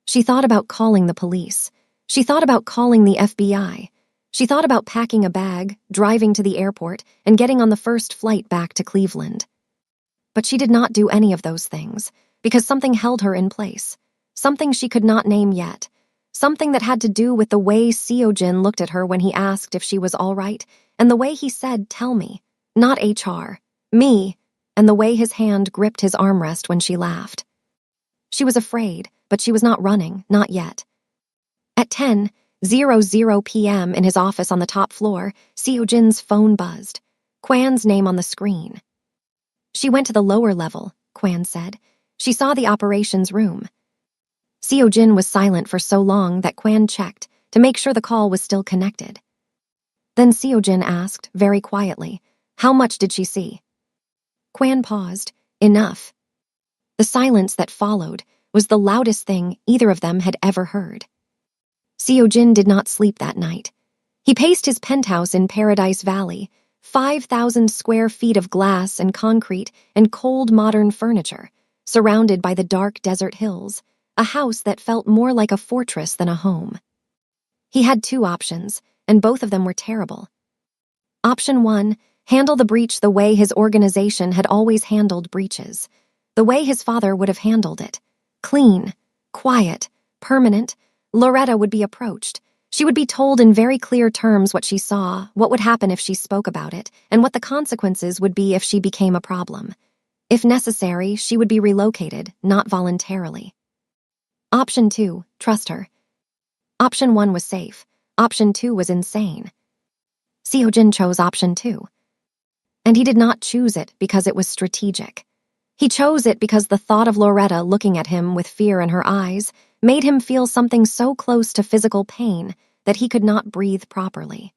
She thought about calling the police. She thought about calling the FBI. She thought about packing a bag, driving to the airport, and getting on the first flight back to Cleveland. But she did not do any of those things, because something held her in place. Something she could not name yet. Something that had to do with the way Seojin looked at her when he asked if she was all right, and the way he said, "Tell me." Not HR. Me. And the way his hand gripped his armrest when she laughed. She was afraid, but she was not running, not yet. At 10:00 p.m. in his office on the top floor, Seojin's phone buzzed. Kwan's name on the screen. She went to the lower level, Kwan said. She saw the operations room. Seojin was silent for so long that Kwan checked to make sure the call was still connected. Then Seojin asked, very quietly, "How much did she see?" Kwan paused. "Enough." The silence that followed was the loudest thing either of them had ever heard. Seojin did not sleep that night. He paced his penthouse in Paradise Valley, 5,000 square feet of glass and concrete and cold modern furniture, surrounded by the dark desert hills, a house that felt more like a fortress than a home. He had two options, and both of them were terrible. Option 1, handle the breach the way his organization had always handled breaches, the way his father would have handled it. Clean, quiet, permanent. Loretta would be approached. She would be told in very clear terms what she saw, what would happen if she spoke about it, and what the consequences would be if she became a problem. If necessary, she would be relocated, not voluntarily. Option 2, trust her. Option 1 was safe. Option 2 was insane. Seojin chose option 2. And he did not choose it because it was strategic. He chose it because the thought of Loretta looking at him with fear in her eyes made him feel something so close to physical pain that he could not breathe properly.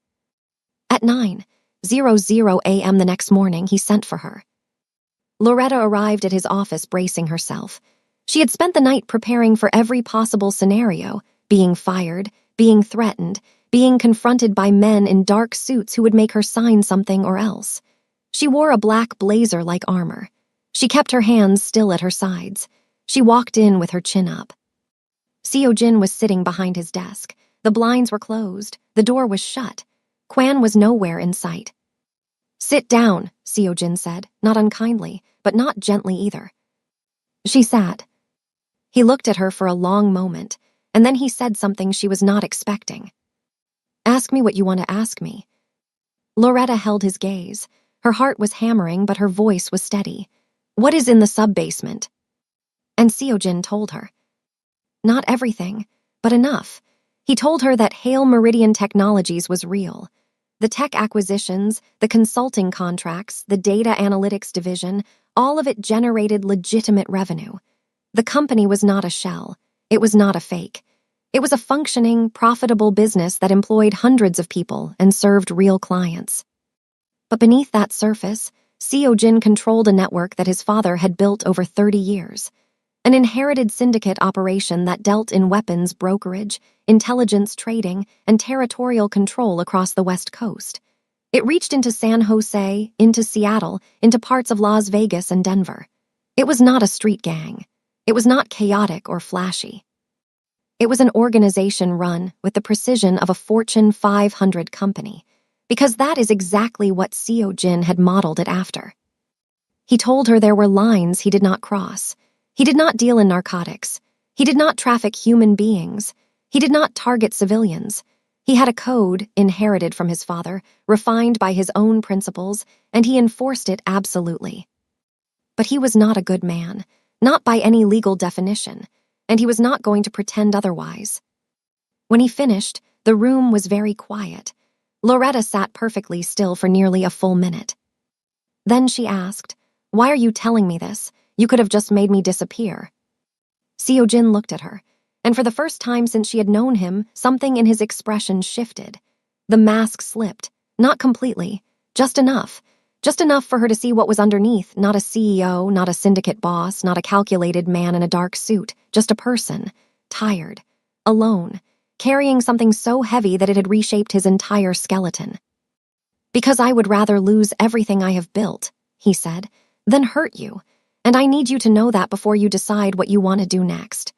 At 9:00 a.m. the next morning, he sent for her. Loretta arrived at his office bracing herself. She had spent the night preparing for every possible scenario, being fired, being threatened, being confronted by men in dark suits who would make her sign something or else. She wore a black blazer like armor. She kept her hands still at her sides. She walked in with her chin up. Seojin was sitting behind his desk. The blinds were closed. The door was shut. Kwan was nowhere in sight. "Sit down," Seojin said, not unkindly, but not gently either. She sat. He looked at her for a long moment, and then he said something she was not expecting. "Ask me what you want to ask me." Loretta held his gaze. Her heart was hammering, but her voice was steady. "What is in the sub-basement?" And Seojin told her. Not everything, but enough. He told her that Hale Meridian Technologies was real. The tech acquisitions, the consulting contracts, the data analytics division, all of it generated legitimate revenue. The company was not a shell. It was not a fake. It was a functioning, profitable business that employed hundreds of people and served real clients. But beneath that surface, Seojin controlled a network that his father had built over 30 years. An inherited syndicate operation that dealt in weapons brokerage, intelligence trading, and territorial control across the West Coast. It reached into San Jose, into Seattle, into parts of Las Vegas and Denver. It was not a street gang. It was not chaotic or flashy. It was an organization run with the precision of a Fortune 500 company, because that is exactly what Seojin had modeled it after. He told her there were lines he did not cross. He did not deal in narcotics. He did not traffic human beings. He did not target civilians. He had a code inherited from his father, refined by his own principles, and he enforced it absolutely. But he was not a good man, not by any legal definition, and he was not going to pretend otherwise. When he finished, the room was very quiet. Loretta sat perfectly still for nearly a full minute. Then she asked, "Why are you telling me this? You could have just made me disappear." Seojin looked at her, and for the first time since she had known him, something in his expression shifted. The mask slipped, not completely, just enough for her to see what was underneath, not a CEO, not a syndicate boss, not a calculated man in a dark suit, just a person, tired, alone, carrying something so heavy that it had reshaped his entire skeleton. "Because I would rather lose everything I have built," he said, "than hurt you, and I need you to know that before you decide what you want to do next."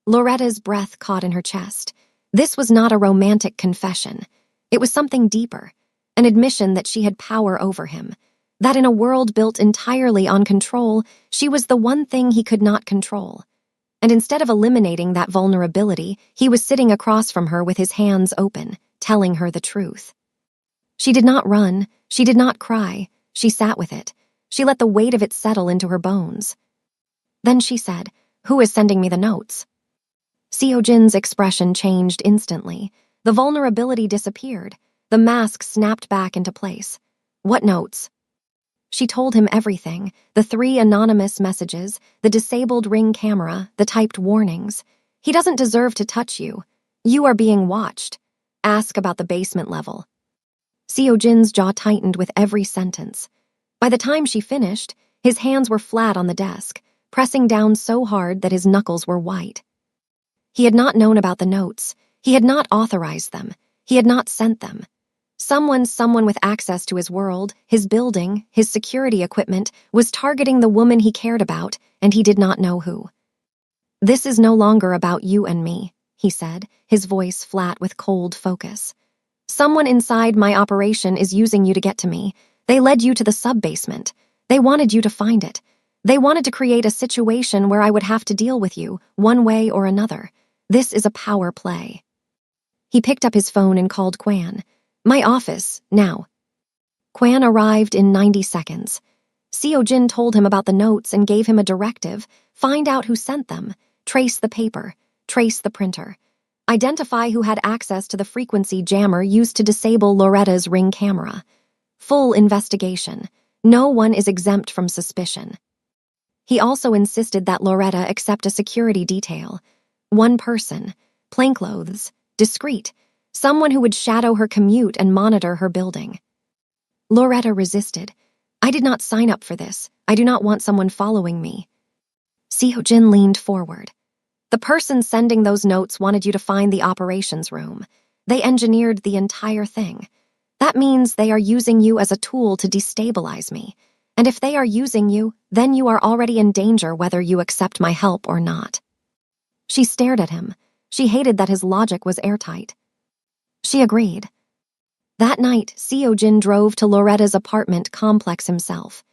Loretta's breath caught in her chest. This was not a romantic confession. It was something deeper, an admission that she had power over him, That in a world built entirely on control, she was the one thing he could not control. And instead of eliminating that vulnerability, he was sitting across from her with his hands open, telling her the truth. She did not run, she did not cry, she sat with it. She let the weight of it settle into her bones. Then she said, "Who is sending me the notes?" Seo-jin's expression changed instantly. The vulnerability disappeared. The mask snapped back into place. "What notes?" She told him everything, the 3 anonymous messages, the disabled Ring camera, the typed warnings. "He doesn't deserve to touch you. You are being watched. Ask about the basement level." Seo-jin's jaw tightened with every sentence. By the time she finished, his hands were flat on the desk, pressing down so hard that his knuckles were white. He had not known about the notes. He had not authorized them. He had not sent them. Someone with access to his world, his building, his security equipment, was targeting the woman he cared about, and he did not know who. "This is no longer about you and me," he said, his voice flat with cold focus. "Someone inside my operation is using you to get to me. They led you to the sub-basement. They wanted you to find it. They wanted to create a situation where I would have to deal with you, one way or another. This is a power play." He picked up his phone and called Kwan. "My office, now." Kwan arrived in 90 seconds. Seo-jin told him about the notes and gave him a directive: find out who sent them, trace the paper, trace the printer, identify who had access to the frequency jammer used to disable Loretta's Ring camera. Full investigation. No one is exempt from suspicion. He also insisted that Loretta accept a security detail. One person, plainclothes, discreet, someone who would shadow her commute and monitor her building. Loretta resisted. "I did not sign up for this. I do not want someone following me." Seo-jin leaned forward. "The person sending those notes wanted you to find the operations room. They engineered the entire thing. That means they are using you as a tool to destabilize me. And if they are using you, then you are already in danger whether you accept my help or not." She stared at him. She hated that his logic was airtight. She agreed. That night, Seo-jin drove to Loretta's apartment complex himself.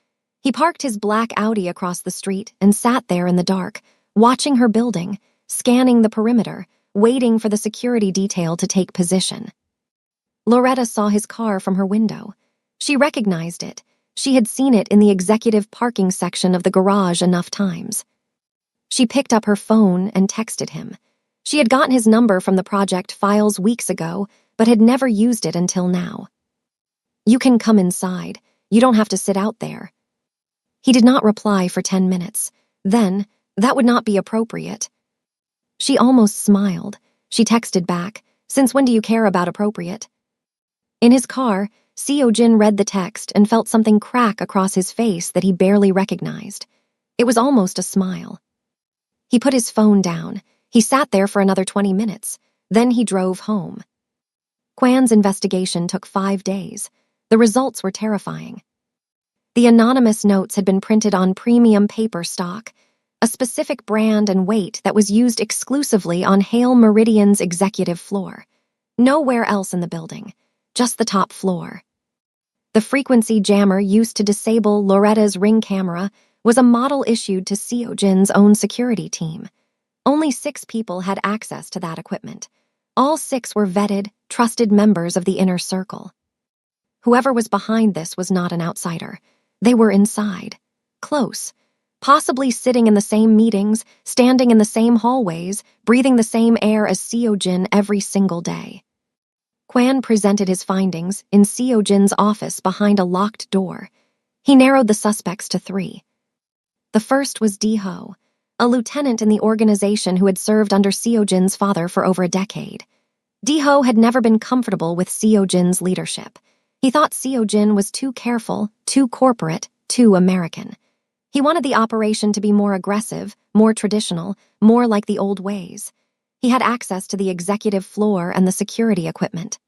He parked his black Audi across the street and sat there in the dark, watching her building, scanning the perimeter, waiting for the security detail to take position. Loretta saw his car from her window. She recognized it. She had seen it in the executive parking section of the garage enough times. She picked up her phone and texted him. She had gotten his number from the project files weeks ago, but had never used it until now. "You can come inside. You don't have to sit out there." He did not reply for 10 minutes. Then, "That would not be appropriate." She almost smiled. She texted back, "Since when do you care about appropriate?" In his car, Seo-jin read the text and felt something crack across his face that he barely recognized. It was almost a smile. He put his phone down. He sat there for another 20 minutes. Then he drove home. Kwan's investigation took 5 days. The results were terrifying. The anonymous notes had been printed on premium paper stock, a specific brand and weight that was used exclusively on Hale Meridian's executive floor. Nowhere else in the building, just the top floor. The frequency jammer used to disable Loretta's Ring camera was a model issued to Seo-jin's own security team. Only 6 people had access to that equipment. All 6 were vetted, trusted members of the inner circle. Whoever was behind this was not an outsider. They were inside, close, possibly sitting in the same meetings, standing in the same hallways, breathing the same air as Seo-jin every single day. Kwan presented his findings in Seo-jin's office behind a locked door. He narrowed the suspects to 3. The first was Di-ho, a lieutenant in the organization who had served under Seo-jin's father for over a decade. Di-ho had never been comfortable with Seo-jin's leadership. He thought Seo-jin was too careful, too corporate, too American. He wanted the operation to be more aggressive, more traditional, more like the old ways. He had access to the executive floor and the security equipment.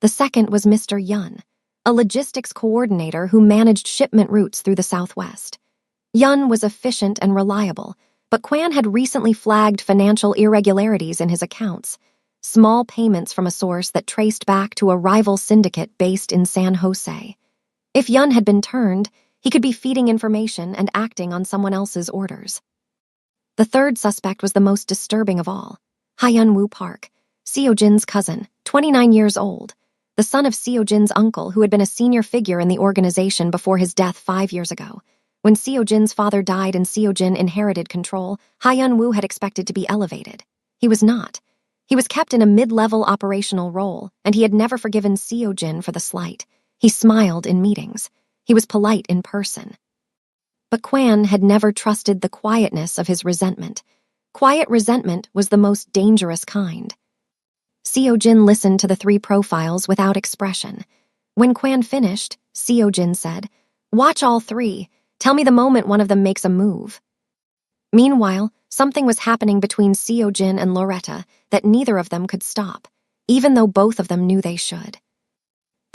The second was Mr. Yun, a logistics coordinator who managed shipment routes through the Southwest. Yun was efficient and reliable, but Kwan had recently flagged financial irregularities in his accounts, small payments from a source that traced back to a rival syndicate based in San Jose. If Yun had been turned, he could be feeding information and acting on someone else's orders. The third suspect was the most disturbing of all. Hyun-woo Park, Seo-jin's cousin, 29 years old, the son of Seo-jin's uncle who had been a senior figure in the organization before his death 5 years ago. When Seo-jin's father died and Seo-jin inherited control, Hyun-woo had expected to be elevated. He was not. He was kept in a mid-level operational role, and he had never forgiven Seo-jin for the slight. He smiled in meetings. He was polite in person. But Kwan had never trusted the quietness of his resentment. Quiet resentment was the most dangerous kind. Seo-jin listened to the 3 profiles without expression. When Kwan finished, Seo-jin said, "Watch all 3. Tell me the moment one of them makes a move." Meanwhile, something was happening between Seo-jin and Loretta that neither of them could stop, even though both of them knew they should.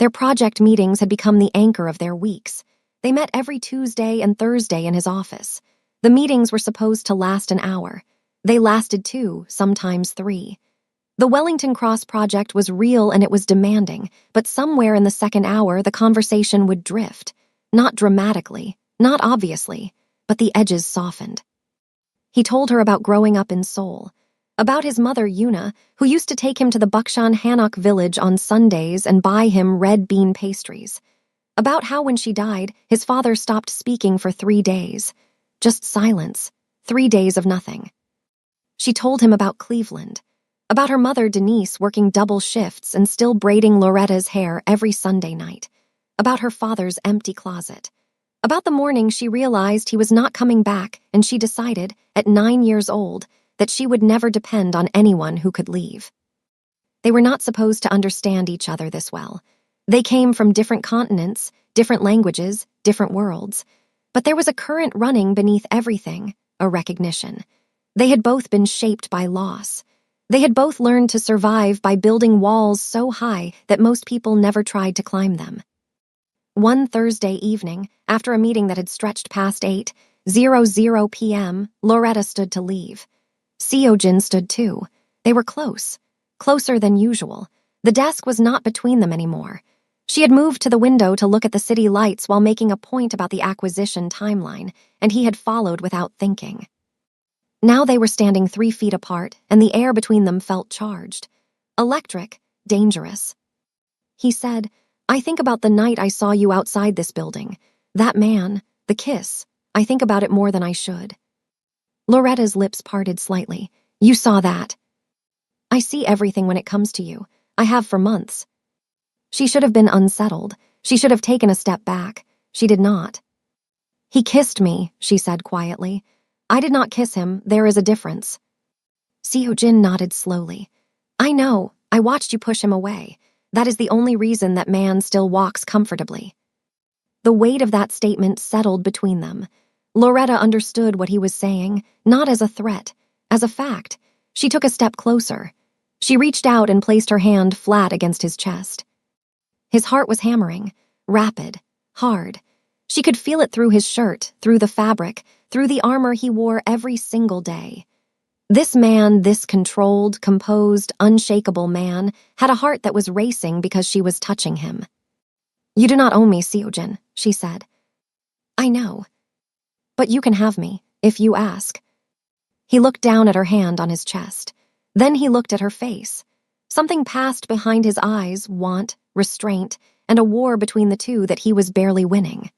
Their project meetings had become the anchor of their weeks. They met every Tuesday and Thursday in his office. The meetings were supposed to last an hour. They lasted 2, sometimes 3. The Wellington Cross project was real and it was demanding, but somewhere in the second hour the conversation would drift. Not dramatically, not obviously, but the edges softened. He told her about growing up in Seoul, about his mother Yuna, who used to take him to the Bukshan Hanok village on Sundays and buy him red bean pastries, about how when she died, his father stopped speaking for 3 days. Just silence, 3 days of nothing. She told him about Cleveland, about her mother Denise working double shifts and still braiding Loretta's hair every Sunday night, about her father's empty closet, about the morning she realized he was not coming back and she decided, at 9 years old, that she would never depend on anyone who could leave. They were not supposed to understand each other this well. They came from different continents, different languages, different worlds. But there was a current running beneath everything, a recognition. They had both been shaped by loss. They had both learned to survive by building walls so high that most people never tried to climb them. One Thursday evening, after a meeting that had stretched past 8:00 p.m., Loretta stood to leave. Seo-jin stood too. They were close, closer than usual. The desk was not between them anymore. She had moved to the window to look at the city lights while making a point about the acquisition timeline, and he had followed without thinking. Now they were standing 3 feet apart, and the air between them felt charged. Electric, dangerous. He said, "I think about the night I saw you outside this building. That man, the kiss, I think about it more than I should." Loretta's lips parted slightly. "You saw that." "I see everything when it comes to you. I have for months." She should have been unsettled. She should have taken a step back. She did not. "He kissed me," she said quietly. "I did not kiss him. There is a difference." Seo-jin nodded slowly. "I know. I watched you push him away. That is the only reason that man still walks comfortably." The weight of that statement settled between them. Loretta understood what he was saying, not as a threat, as a fact. She took a step closer. She reached out and placed her hand flat against his chest. His heart was hammering, rapid, hard. She could feel it through his shirt, through the fabric, through the armor he wore every single day. This man, this controlled, composed, unshakable man, had a heart that was racing because she was touching him. "You do not own me, Seo-jin," she said. "I know. But you can have me, if you ask." He looked down at her hand on his chest. Then he looked at her face. Something passed behind his eyes, want, restraint, and a war between the two that he was barely winning.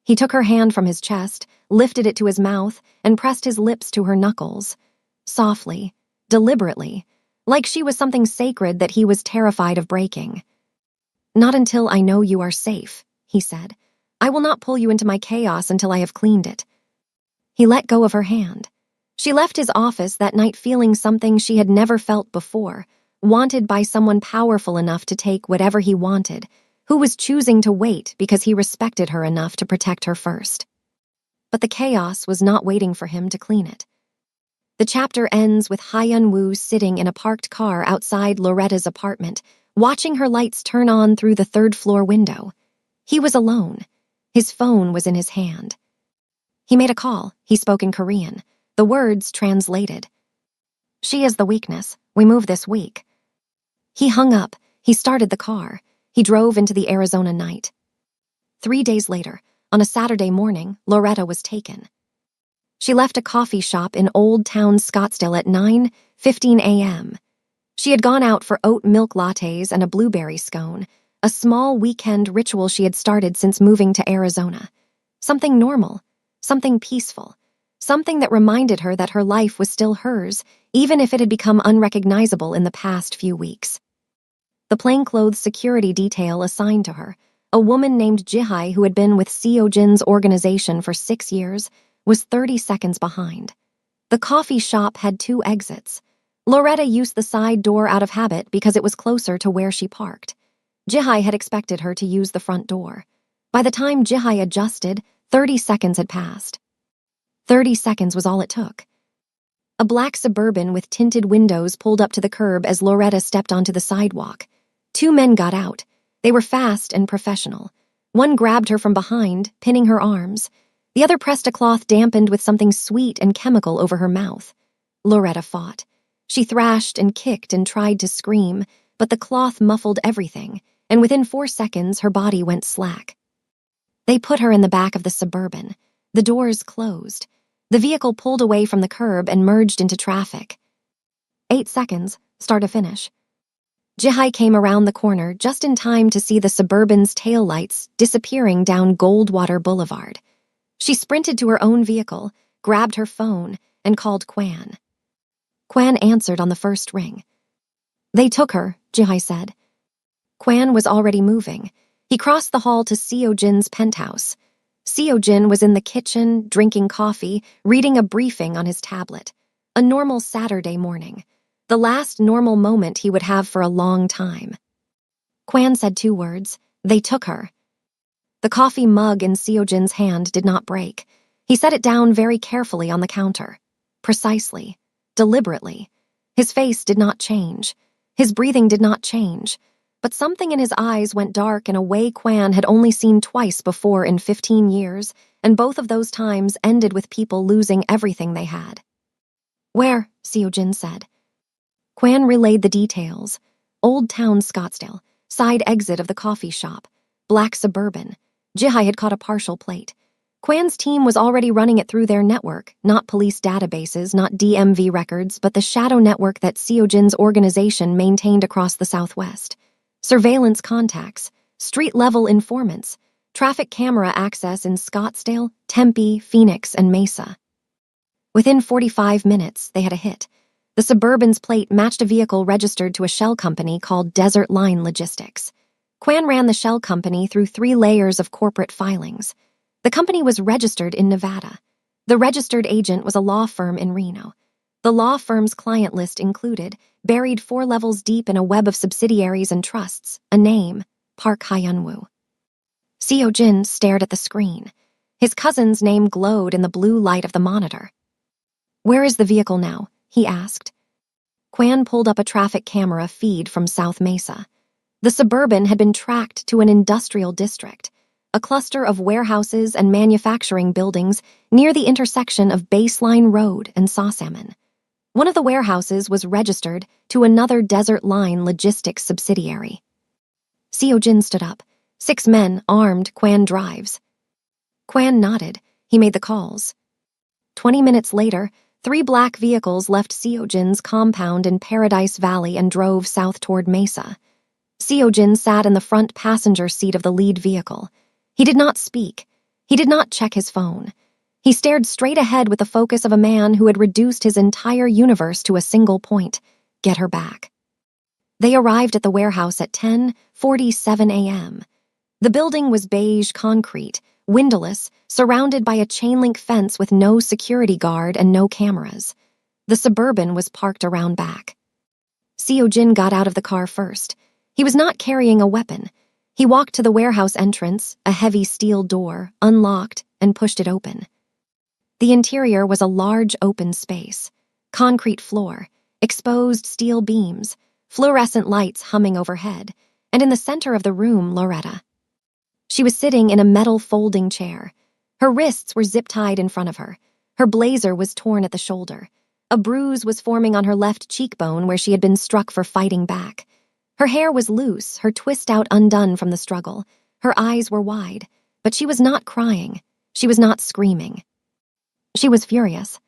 He took her hand from his chest, lifted it to his mouth, and pressed his lips to her knuckles. Softly, deliberately, like she was something sacred that he was terrified of breaking. "Not until I know you are safe," he said. "I will not pull you into my chaos until I have cleaned it." He let go of her hand. She left his office that night feeling something she had never felt before, wanted by someone powerful enough to take whatever he wanted, who was choosing to wait because he respected her enough to protect her first. But the chaos was not waiting for him to clean it. The chapter ends with Hyun-woo sitting in a parked car outside Loretta's apartment, watching her lights turn on through the third-floor window. He was alone. His phone was in his hand. He made a call. He spoke in Korean. The words translated. "She is the weakness. We move this week." He hung up. He started the car. He drove into the Arizona night. 3 days later, on a Saturday morning, Loretta was taken. She left a coffee shop in Old Town Scottsdale at 9:15 a.m. She had gone out for oat milk lattes and a blueberry scone, a small weekend ritual she had started since moving to Arizona. Something normal, something peaceful, something that reminded her that her life was still hers, even if it had become unrecognizable in the past few weeks. The plainclothes security detail assigned to her, a woman named Jihai who had been with Seojin's organization for 6 years, was 30 seconds behind. The coffee shop had 2 exits. Loretta used the side door out of habit because it was closer to where she parked. Jihai had expected her to use the front door. By the time Jihai adjusted, 30 seconds had passed. 30 seconds was all it took. A black Suburban with tinted windows pulled up to the curb as Loretta stepped onto the sidewalk. 2 men got out. They were fast and professional. One grabbed her from behind, pinning her arms. The other pressed a cloth dampened with something sweet and chemical over her mouth. Loretta fought. She thrashed and kicked and tried to scream, but the cloth muffled everything, and within 4 seconds her body went slack. They put her in the back of the Suburban. The doors closed. The vehicle pulled away from the curb and merged into traffic. 8 seconds, start to finish. Jihai came around the corner just in time to see the Suburban's taillights disappearing down Goldwater Boulevard. She sprinted to her own vehicle, grabbed her phone, and called Kwan. Kwan answered on the first ring. "They took her," Jihai said. Kwan was already moving. He crossed the hall to Seojin's penthouse. Seojin was in the kitchen, drinking coffee, reading a briefing on his tablet. A normal Saturday morning. The last normal moment he would have for a long time. Kwan said 2 words. "They took her." The coffee mug in Seojin's hand did not break. He set it down very carefully on the counter. Precisely. Deliberately. His face did not change. His breathing did not change. But something in his eyes went dark in a way Kwan had only seen twice before in 15 years, and both of those times ended with people losing everything they had. "Where?" Seojin said. Kwan relayed the details. Old Town Scottsdale, side exit of the coffee shop, black Suburban. Jihai had caught a partial plate. Kwan's team was already running it through their network, not police databases, not DMV records, but the shadow network that Seojin's organization maintained across the Southwest. Surveillance contacts, street-level informants, traffic camera access in Scottsdale, Tempe, Phoenix, and Mesa. Within 45 minutes, they had a hit. The Suburban's plate matched a vehicle registered to a shell company called Desert Line Logistics. Kwan ran the shell company through 3 layers of corporate filings. The company was registered in Nevada. The registered agent was a law firm in Reno. The law firm's client list included, buried 4 levels deep in a web of subsidiaries and trusts, a name, Park Hyunwoo. Seojin stared at the screen. His cousin's name glowed in the blue light of the monitor. "Where is the vehicle now?" he asked. Kwan pulled up a traffic camera feed from South Mesa. The Suburban had been tracked to an industrial district, a cluster of warehouses and manufacturing buildings near the intersection of Baseline Road and Sawsalmon. One of the warehouses was registered to another Desert Line Logistics subsidiary. Seojin stood up. 6 men, armed, Kwan drives. Kwan nodded. He made the calls. 20 minutes later, 3 black vehicles left Seojin's compound in Paradise Valley and drove south toward Mesa. Seojin sat in the front passenger seat of the lead vehicle. He did not speak. He did not check his phone. He stared straight ahead with the focus of a man who had reduced his entire universe to a single point: get her back. They arrived at the warehouse at 10:47 a.m. The building was beige concrete, windowless, surrounded by a chain-link fence with no security guard and no cameras. The Suburban was parked around back. Seojin got out of the car first. He was not carrying a weapon. He walked to the warehouse entrance, a heavy steel door, unlocked, and pushed it open. The interior was a large open space. Concrete floor, exposed steel beams, fluorescent lights humming overhead, and in the center of the room, Loretta. She was sitting in a metal folding chair. Her wrists were zip-tied in front of her. Her blazer was torn at the shoulder. A bruise was forming on her left cheekbone where she had been struck for fighting back. Her hair was loose, her twist out undone from the struggle. Her eyes were wide. But she was not crying. She was not screaming. She was furious.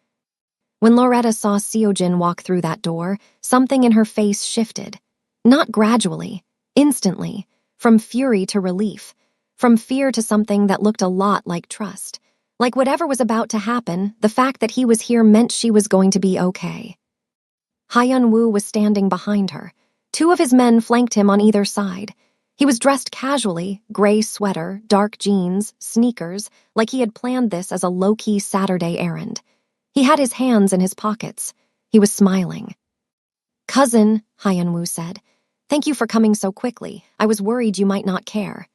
When Loretta saw Seojin walk through that door, something in her face shifted. Not gradually, instantly, from fury to relief, from fear to something that looked a lot like trust. Like whatever was about to happen, the fact that he was here meant she was going to be okay. Hyun-woo was standing behind her. Two of his men flanked him on either side. He was dressed casually, gray sweater, dark jeans, sneakers, like he had planned this as a low-key Saturday errand. He had his hands in his pockets. He was smiling. "Cousin," Hyun-woo said, "thank you for coming so quickly. I was worried you might not care."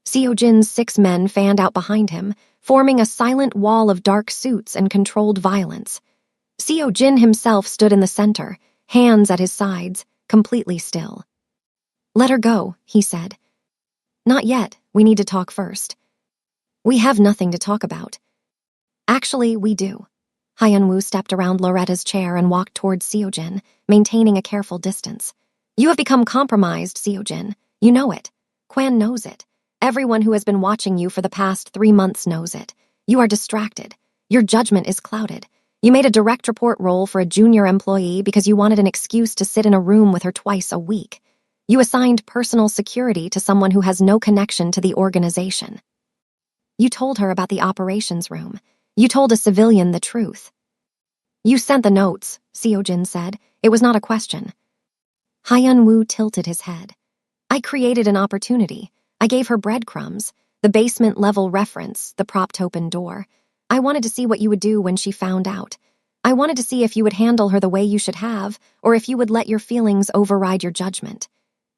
Seojin's 6 men fanned out behind him, forming a silent wall of dark suits and controlled violence. Seojin himself stood in the center, hands at his sides, completely still. "Let her go," he said. "Not yet. We need to talk first." "We have nothing to talk about." "Actually, we do." Hyun-woo stepped around Loretta's chair and walked towards Seojin, maintaining a careful distance. "You have become compromised, Seojin. You know it. Kwan knows it. Everyone who has been watching you for the past 3 months knows it. You are distracted. Your judgment is clouded. You made a direct report role for a junior employee because you wanted an excuse to sit in a room with her twice a week. You assigned personal security to someone who has no connection to the organization. You told her about the operations room. You told a civilian the truth." "You sent the notes," Seojin said. "It was not a question." Hyun-woo tilted his head. "I created an opportunity. I gave her breadcrumbs, the basement-level reference, the propped-open door. I wanted to see what you would do when she found out. I wanted to see if you would handle her the way you should have, or if you would let your feelings override your judgment.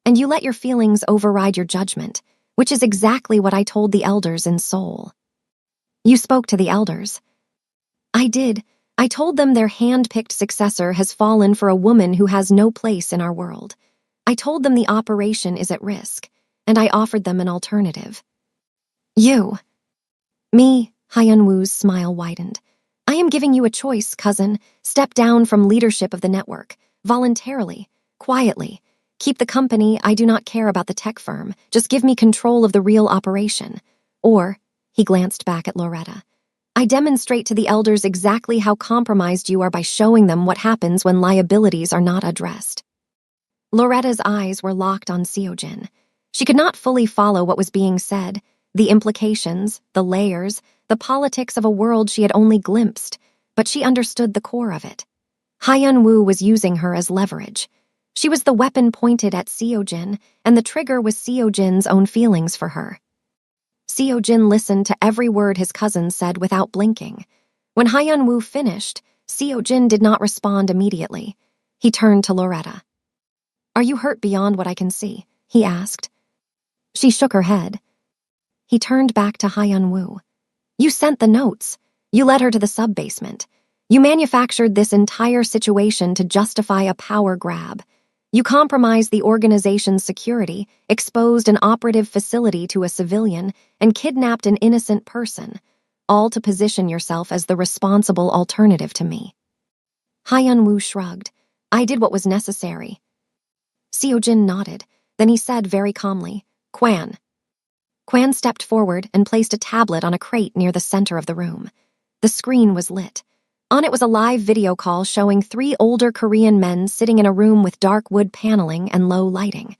And you let your feelings override your judgment, which is exactly what I told the elders in Seoul." "You spoke to the elders." "I did. I told them their hand-picked successor has fallen for a woman who has no place in our world. I told them the operation is at risk, and I offered them an alternative." "You?" "Me," Hyun-woo's smile widened. "I am giving you a choice, cousin. Step down from leadership of the network, voluntarily, quietly. Keep the company. I do not care about the tech firm. Just give me control of the real operation. Or," he glanced back at Loretta, "I demonstrate to the elders exactly how compromised you are by showing them what happens when liabilities are not addressed." Loretta's eyes were locked on Seojin. She could not fully follow what was being said, the implications, the layers, the politics of a world she had only glimpsed, but she understood the core of it. Hyun-woo was using her as leverage. She was the weapon pointed at Seojin, and the trigger was Seojin's own feelings for her. Seojin listened to every word his cousin said without blinking. When Hyun-woo finished, Seojin did not respond immediately. He turned to Loretta. "Are you hurt beyond what I can see?" he asked. She shook her head. He turned back to Hyun-woo. "You sent the notes. You led her to the sub-basement. You manufactured this entire situation to justify a power grab. You compromised the organization's security, exposed an operative facility to a civilian, and kidnapped an innocent person, all to position yourself as the responsible alternative to me." Hyun-woo shrugged. "I did what was necessary." Seojin nodded. Then he said very calmly, "Kwan." Kwan stepped forward and placed a tablet on a crate near the center of the room. The screen was lit. On it was a live video call showing 3 older Korean men sitting in a room with dark wood paneling and low lighting.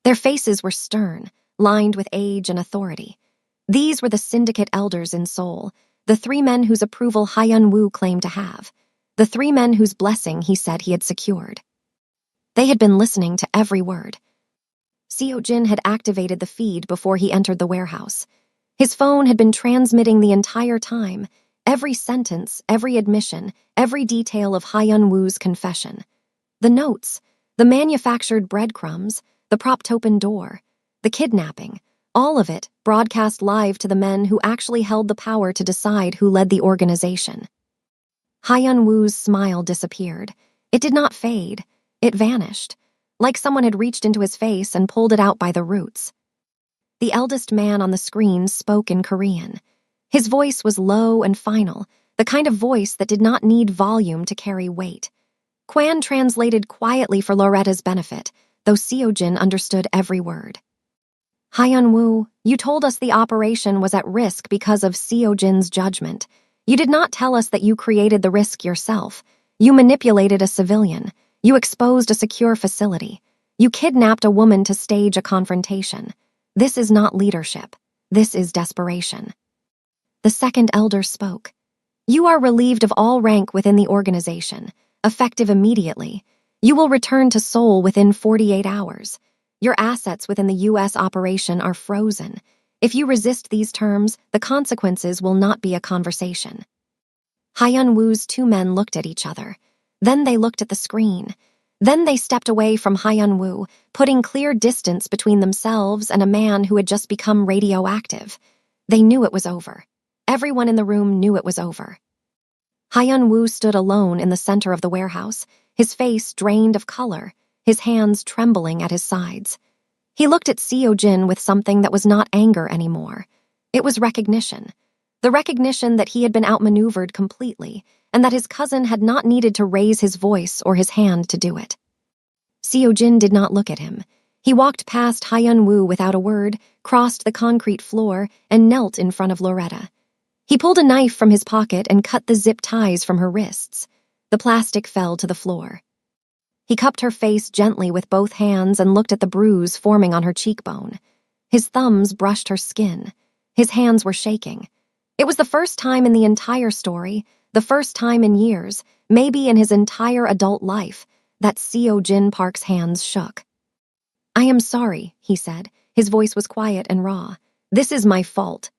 Their faces were stern, lined with age and authority. These were the syndicate elders in Seoul, the 3 men whose approval Hyun-woo claimed to have, the 3 men whose blessing he said he had secured. They had been listening to every word. Seojin had activated the feed before he entered the warehouse. His phone had been transmitting the entire time, every sentence, every admission, every detail of Hyun-woo's confession. The notes, the manufactured breadcrumbs, the propped-open door, the kidnapping, all of it broadcast live to the men who actually held the power to decide who led the organization. Hyun-woo's smile disappeared. It did not fade. It vanished, like someone had reached into his face and pulled it out by the roots. The eldest man on the screen spoke in Korean. His voice was low and final, the kind of voice that did not need volume to carry weight. Kwan translated quietly for Loretta's benefit, though Seojin understood every word. Hyun-woo, you told us the operation was at risk because of Seo-jin's judgment. You did not tell us that you created the risk yourself. You manipulated a civilian. You exposed a secure facility. You kidnapped a woman to stage a confrontation. This is not leadership. This is desperation. The second elder spoke. You are relieved of all rank within the organization, effective immediately. You will return to Seoul within 48 hours. Your assets within the U.S. operation are frozen. If you resist these terms, the consequences will not be a conversation. Hyun-woo's two men looked at each other. Then they looked at the screen. Then they stepped away from Hyun-woo, putting clear distance between themselves and a man who had just become radioactive. They knew it was over. Everyone in the room knew it was over. Hyun-woo stood alone in the center of the warehouse, his face drained of color, his hands trembling at his sides. He looked at Seo-jin with something that was not anger anymore. It was recognition. The recognition that he had been outmaneuvered completely, and that his cousin had not needed to raise his voice or his hand to do it. Seo-jin did not look at him. He walked past Hyun-woo without a word, crossed the concrete floor, and knelt in front of Loretta. He pulled a knife from his pocket and cut the zip ties from her wrists. The plastic fell to the floor. He cupped her face gently with both hands and looked at the bruise forming on her cheekbone. His thumbs brushed her skin. His hands were shaking. It was the first time in the entire story, the first time in years, maybe in his entire adult life, that Seo-jin Park's hands shook. I am sorry, he said. His voice was quiet and raw. This is my fault.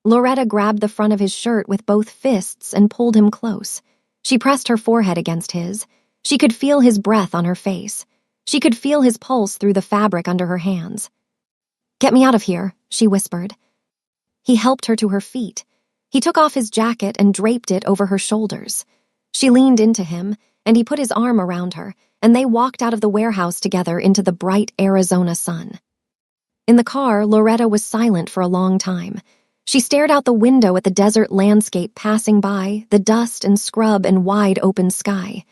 Loretta grabbed the front of his shirt with both fists and pulled him close. She pressed her forehead against his. She could feel his breath on her face. She could feel his pulse through the fabric under her hands. Get me out of here, she whispered. He helped her to her feet. He took off his jacket and draped it over her shoulders. She leaned into him, and he put his arm around her, and they walked out of the warehouse together into the bright Arizona sun. In the car, Loretta was silent for a long time. She stared out the window at the desert landscape passing by, the dust and scrub and wide open sky.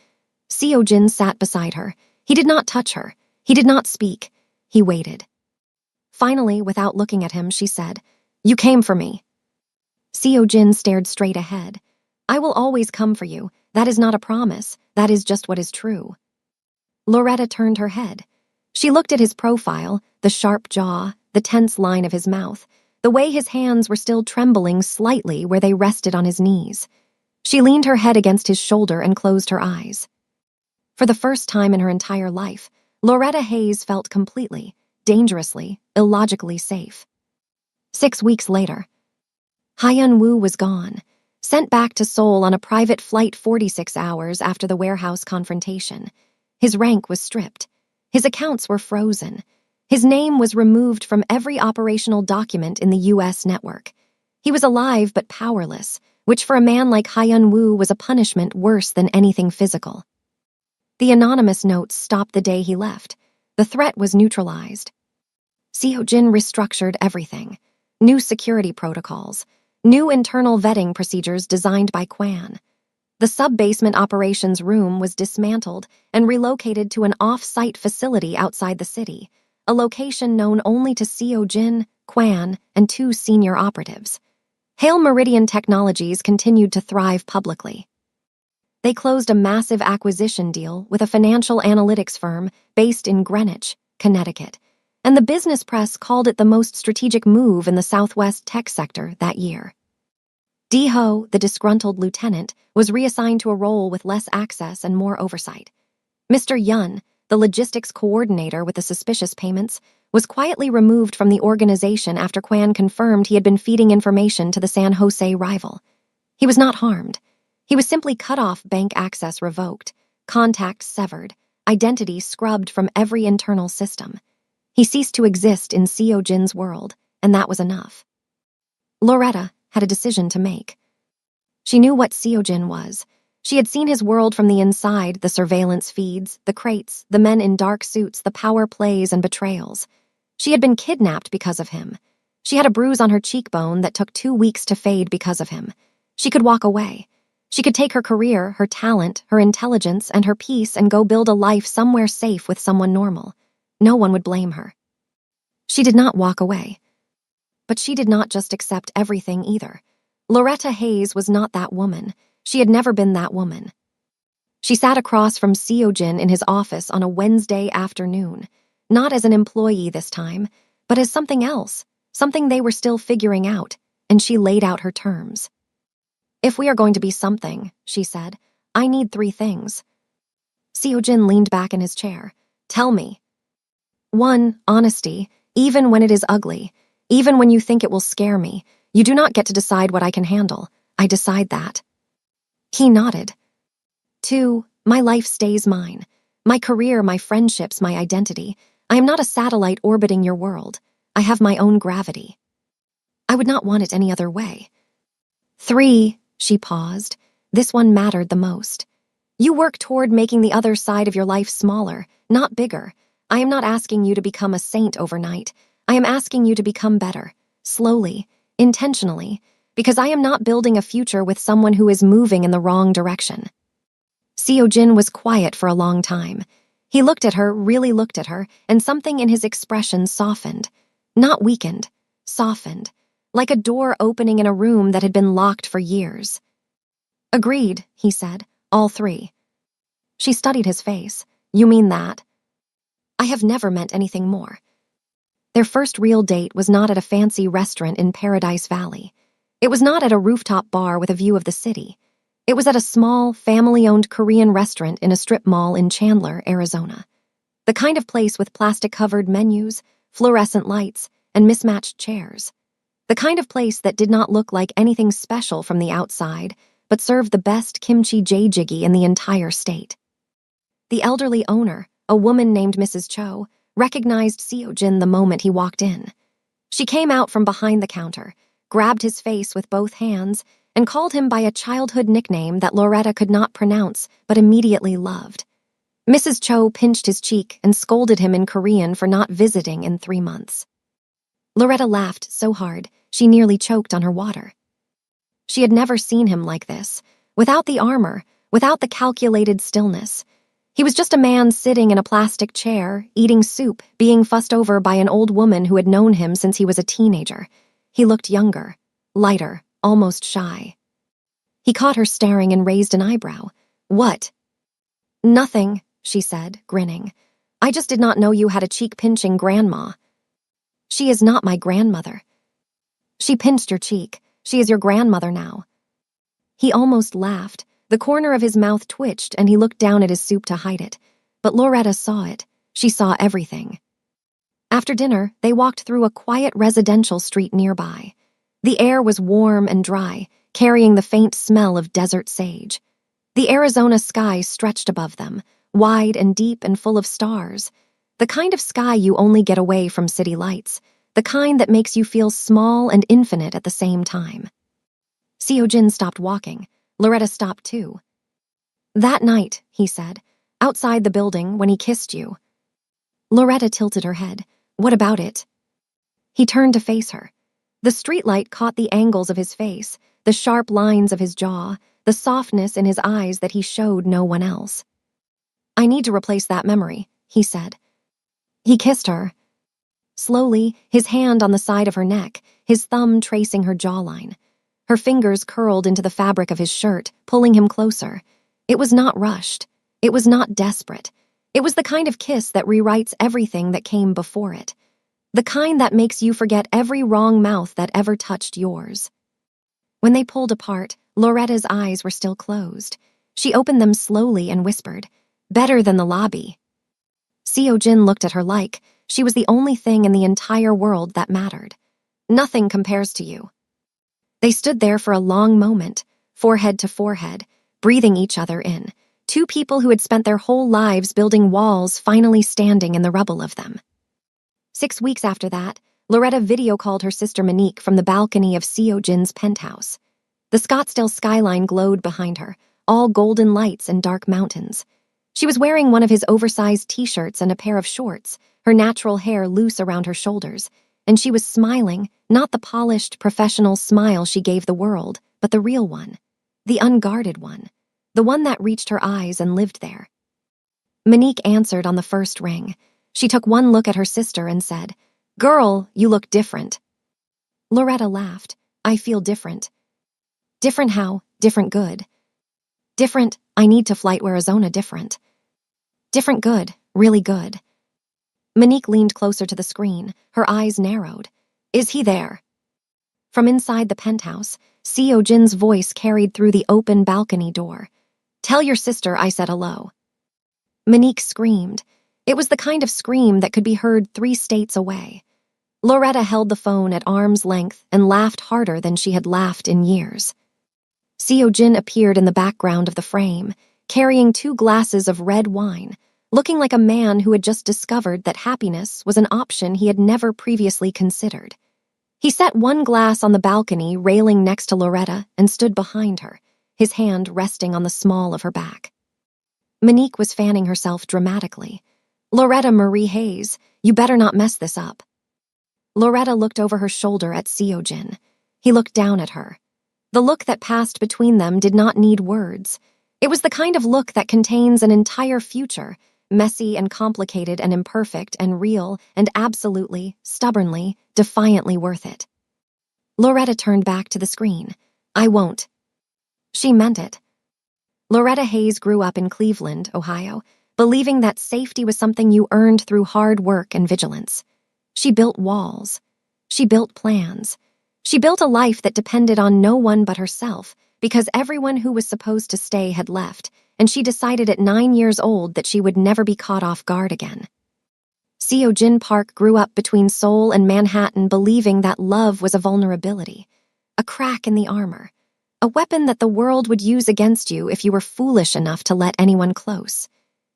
Seo-jin sat beside her. He did not touch her. He did not speak. He waited. Finally, without looking at him, she said, You came for me. Seo-jin stared straight ahead. I will always come for you. That is not a promise. That is just what is true. Loretta turned her head. She looked at his profile, the sharp jaw, the tense line of his mouth, the way his hands were still trembling slightly where they rested on his knees. She leaned her head against his shoulder and closed her eyes. For the first time in her entire life, Loretta Hayes felt completely, dangerously, illogically safe. 6 weeks later, Hyun-woo was gone, sent back to Seoul on a private flight 46 hours after the warehouse confrontation. His rank was stripped. His accounts were frozen. His name was removed from every operational document in the U.S. network. He was alive but powerless, which for a man like Hyun-woo was a punishment worse than anything physical. The anonymous notes stopped the day he left. The threat was neutralized. Seo-jin restructured everything. New security protocols. New internal vetting procedures designed by Kwan. The sub-basement operations room was dismantled and relocated to an off-site facility outside the city, a location known only to Seo-jin, Kwan, and 2 senior operatives. Hale Meridian Technologies continued to thrive publicly. They closed a massive acquisition deal with a financial analytics firm based in Greenwich, Connecticut, and the business press called it the most strategic move in the Southwest tech sector that year. Dee-ho, the disgruntled lieutenant, was reassigned to a role with less access and more oversight. Mr. Yun, the logistics coordinator with the suspicious payments, was quietly removed from the organization after Kwan confirmed he had been feeding information to the San Jose rival. He was not harmed. He was simply cut off, bank access revoked, contacts severed, identity scrubbed from every internal system. He ceased to exist in Seo-jin's world, and that was enough. Loretta had a decision to make. She knew what Seo-jin was. She had seen his world from the inside, the surveillance feeds, the crates, the men in dark suits, the power plays and betrayals. She had been kidnapped because of him. She had a bruise on her cheekbone that took 2 weeks to fade because of him. She could walk away. She could take her career, her talent, her intelligence, and her peace and go build a life somewhere safe with someone normal. No one would blame her. She did not walk away. But she did not just accept everything either. Loretta Hayes was not that woman. She had never been that woman. She sat across from Seojin in his office on a Wednesday afternoon, not as an employee this time, but as something else, something they were still figuring out, and she laid out her terms. If we are going to be something, she said, I need 3 things. Seojin leaned back in his chair. Tell me. 1, honesty, even when it is ugly, even when you think it will scare me. You do not get to decide what I can handle. I decide that. He nodded. 2, my life stays mine. My career, my friendships, my identity. I am not a satellite orbiting your world. I have my own gravity. I would not want it any other way. 3, she paused. This one mattered the most. You work toward making the other side of your life smaller, not bigger. I am not asking you to become a saint overnight. I am asking you to become better, slowly, intentionally, because I am not building a future with someone who is moving in the wrong direction. Seojin was quiet for a long time. He looked at her, really looked at her, and something in his expression softened. Not weakened, softened, like a door opening in a room that had been locked for years. Agreed, he said, all 3. She studied his face. You mean that? I have never meant anything more. Their first real date was not at a fancy restaurant in Paradise Valley. It was not at a rooftop bar with a view of the city. It was at a small, family-owned Korean restaurant in a strip mall in Chandler, Arizona. The kind of place with plastic-covered menus, fluorescent lights, and mismatched chairs. The kind of place that did not look like anything special from the outside, but served the best kimchi jjigae in the entire state. The elderly owner, a woman named Mrs. Cho, recognized Seojin the moment he walked in. She came out from behind the counter, grabbed his face with both hands, and called him by a childhood nickname that Loretta could not pronounce but immediately loved. Mrs. Cho pinched his cheek and scolded him in Korean for not visiting in 3 months. Loretta laughed so hard she nearly choked on her water. She had never seen him like this, without the armor, without the calculated stillness. He was just a man sitting in a plastic chair, eating soup, being fussed over by an old woman who had known him since he was a teenager. He looked younger, lighter, almost shy. He caught her staring and raised an eyebrow. What? Nothing, she said, grinning. I just did not know you had a cheek-pinching grandma. She is not my grandmother. She pinched your cheek. She is your grandmother now. He almost laughed. The corner of his mouth twitched and he looked down at his soup to hide it. But Loretta saw it. She saw everything. After dinner, they walked through a quiet residential street nearby. The air was warm and dry, carrying the faint smell of desert sage. The Arizona sky stretched above them, wide and deep and full of stars. The kind of sky you only get away from city lights, the kind that makes you feel small and infinite at the same time. Seojin stopped walking. Loretta stopped too. That night, he said, outside the building when he kissed you. Loretta tilted her head. What about it? He turned to face her. The streetlight caught the angles of his face, the sharp lines of his jaw, the softness in his eyes that he showed no one else. I need to replace that memory, he said. He kissed her. Slowly, his hand on the side of her neck, his thumb tracing her jawline. Her fingers curled into the fabric of his shirt, pulling him closer. It was not rushed. It was not desperate. It was the kind of kiss that rewrites everything that came before it. The kind that makes you forget every wrong mouth that ever touched yours. When they pulled apart, Loretta's eyes were still closed. She opened them slowly and whispered, "Better than the lobby." Seojin looked at her like she was the only thing in the entire world that mattered. Nothing compares to you. They stood there for a long moment, forehead to forehead, breathing each other in. 2 people who had spent their whole lives building walls finally standing in the rubble of them. 6 weeks after that, Loretta video called her sister Monique from the balcony of Seojin's penthouse. The Scottsdale skyline glowed behind her, all golden lights and dark mountains. She was wearing one of his oversized t-shirts and a pair of shorts, her natural hair loose around her shoulders, and she was smiling, not the polished, professional smile she gave the world, but the real one, the unguarded one, the one that reached her eyes and lived there. Monique answered on the first ring. She took one look at her sister and said, Girl, you look different. Loretta laughed. I feel different. Different how? Different good. Different, I need to flight to Arizona different. Different good, really good. Monique leaned closer to the screen, her eyes narrowed. Is he there? From inside the penthouse, Seo Jin's voice carried through the open balcony door. Tell your sister I said hello. Monique screamed. It was the kind of scream that could be heard 3 states away. Loretta held the phone at arm's length and laughed harder than she had laughed in years. Seo Jin appeared in the background of the frame, carrying 2 glasses of red wine, looking like a man who had just discovered that happiness was an option he had never previously considered. He set 1 glass on the balcony railing next to Loretta and stood behind her, his hand resting on the small of her back. Monique was fanning herself dramatically. Loretta Marie Hayes, you better not mess this up. Loretta looked over her shoulder at Seo Jin. He looked down at her. The look that passed between them did not need words. It was the kind of look that contains an entire future, messy and complicated and imperfect and real and absolutely, stubbornly, defiantly worth it. Loretta turned back to the screen. I won't. She meant it. Loretta Hayes grew up in Cleveland, Ohio, believing that safety was something you earned through hard work and vigilance. She built walls. She built plans. She built a life that depended on no one but herself, because everyone who was supposed to stay had left, and she decided at 9 years old that she would never be caught off guard again. Seo Jin Park grew up between Seoul and Manhattan believing that love was a vulnerability, a crack in the armor, a weapon that the world would use against you if you were foolish enough to let anyone close.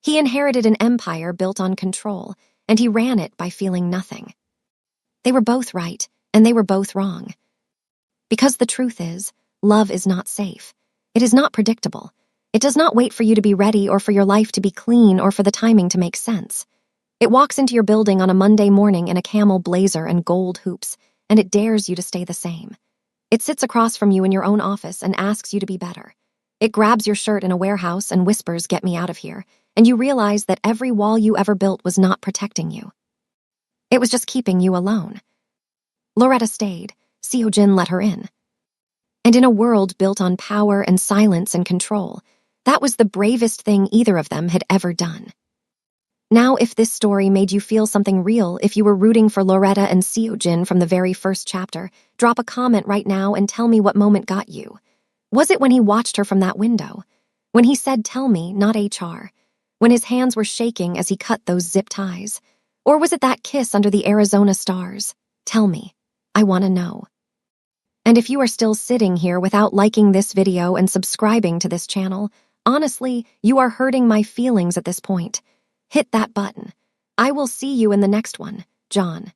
He inherited an empire built on control, and he ran it by feeling nothing. They were both right, and they were both wrong. Because the truth is, love is not safe. It is not predictable. It does not wait for you to be ready or for your life to be clean or for the timing to make sense. It walks into your building on a Monday morning in a camel blazer and gold hoops, and it dares you to stay the same. It sits across from you in your own office and asks you to be better. It grabs your shirt in a warehouse and whispers, "Get me out of here," and you realize that every wall you ever built was not protecting you. It was just keeping you alone. Loretta stayed. Seo Jin let her in. And in a world built on power and silence and control, that was the bravest thing either of them had ever done. Now, if this story made you feel something real, if you were rooting for Loretta and Seo Jin from the very first chapter, drop a comment right now and tell me what moment got you. Was it when he watched her from that window? When he said, "Tell me, not HR"? When his hands were shaking as he cut those zip ties? Or was it that kiss under the Arizona stars? Tell me. I want to know. And if you are still sitting here without liking this video and subscribing to this channel, honestly, you are hurting my feelings at this point. Hit that button. I will see you in the next one, John.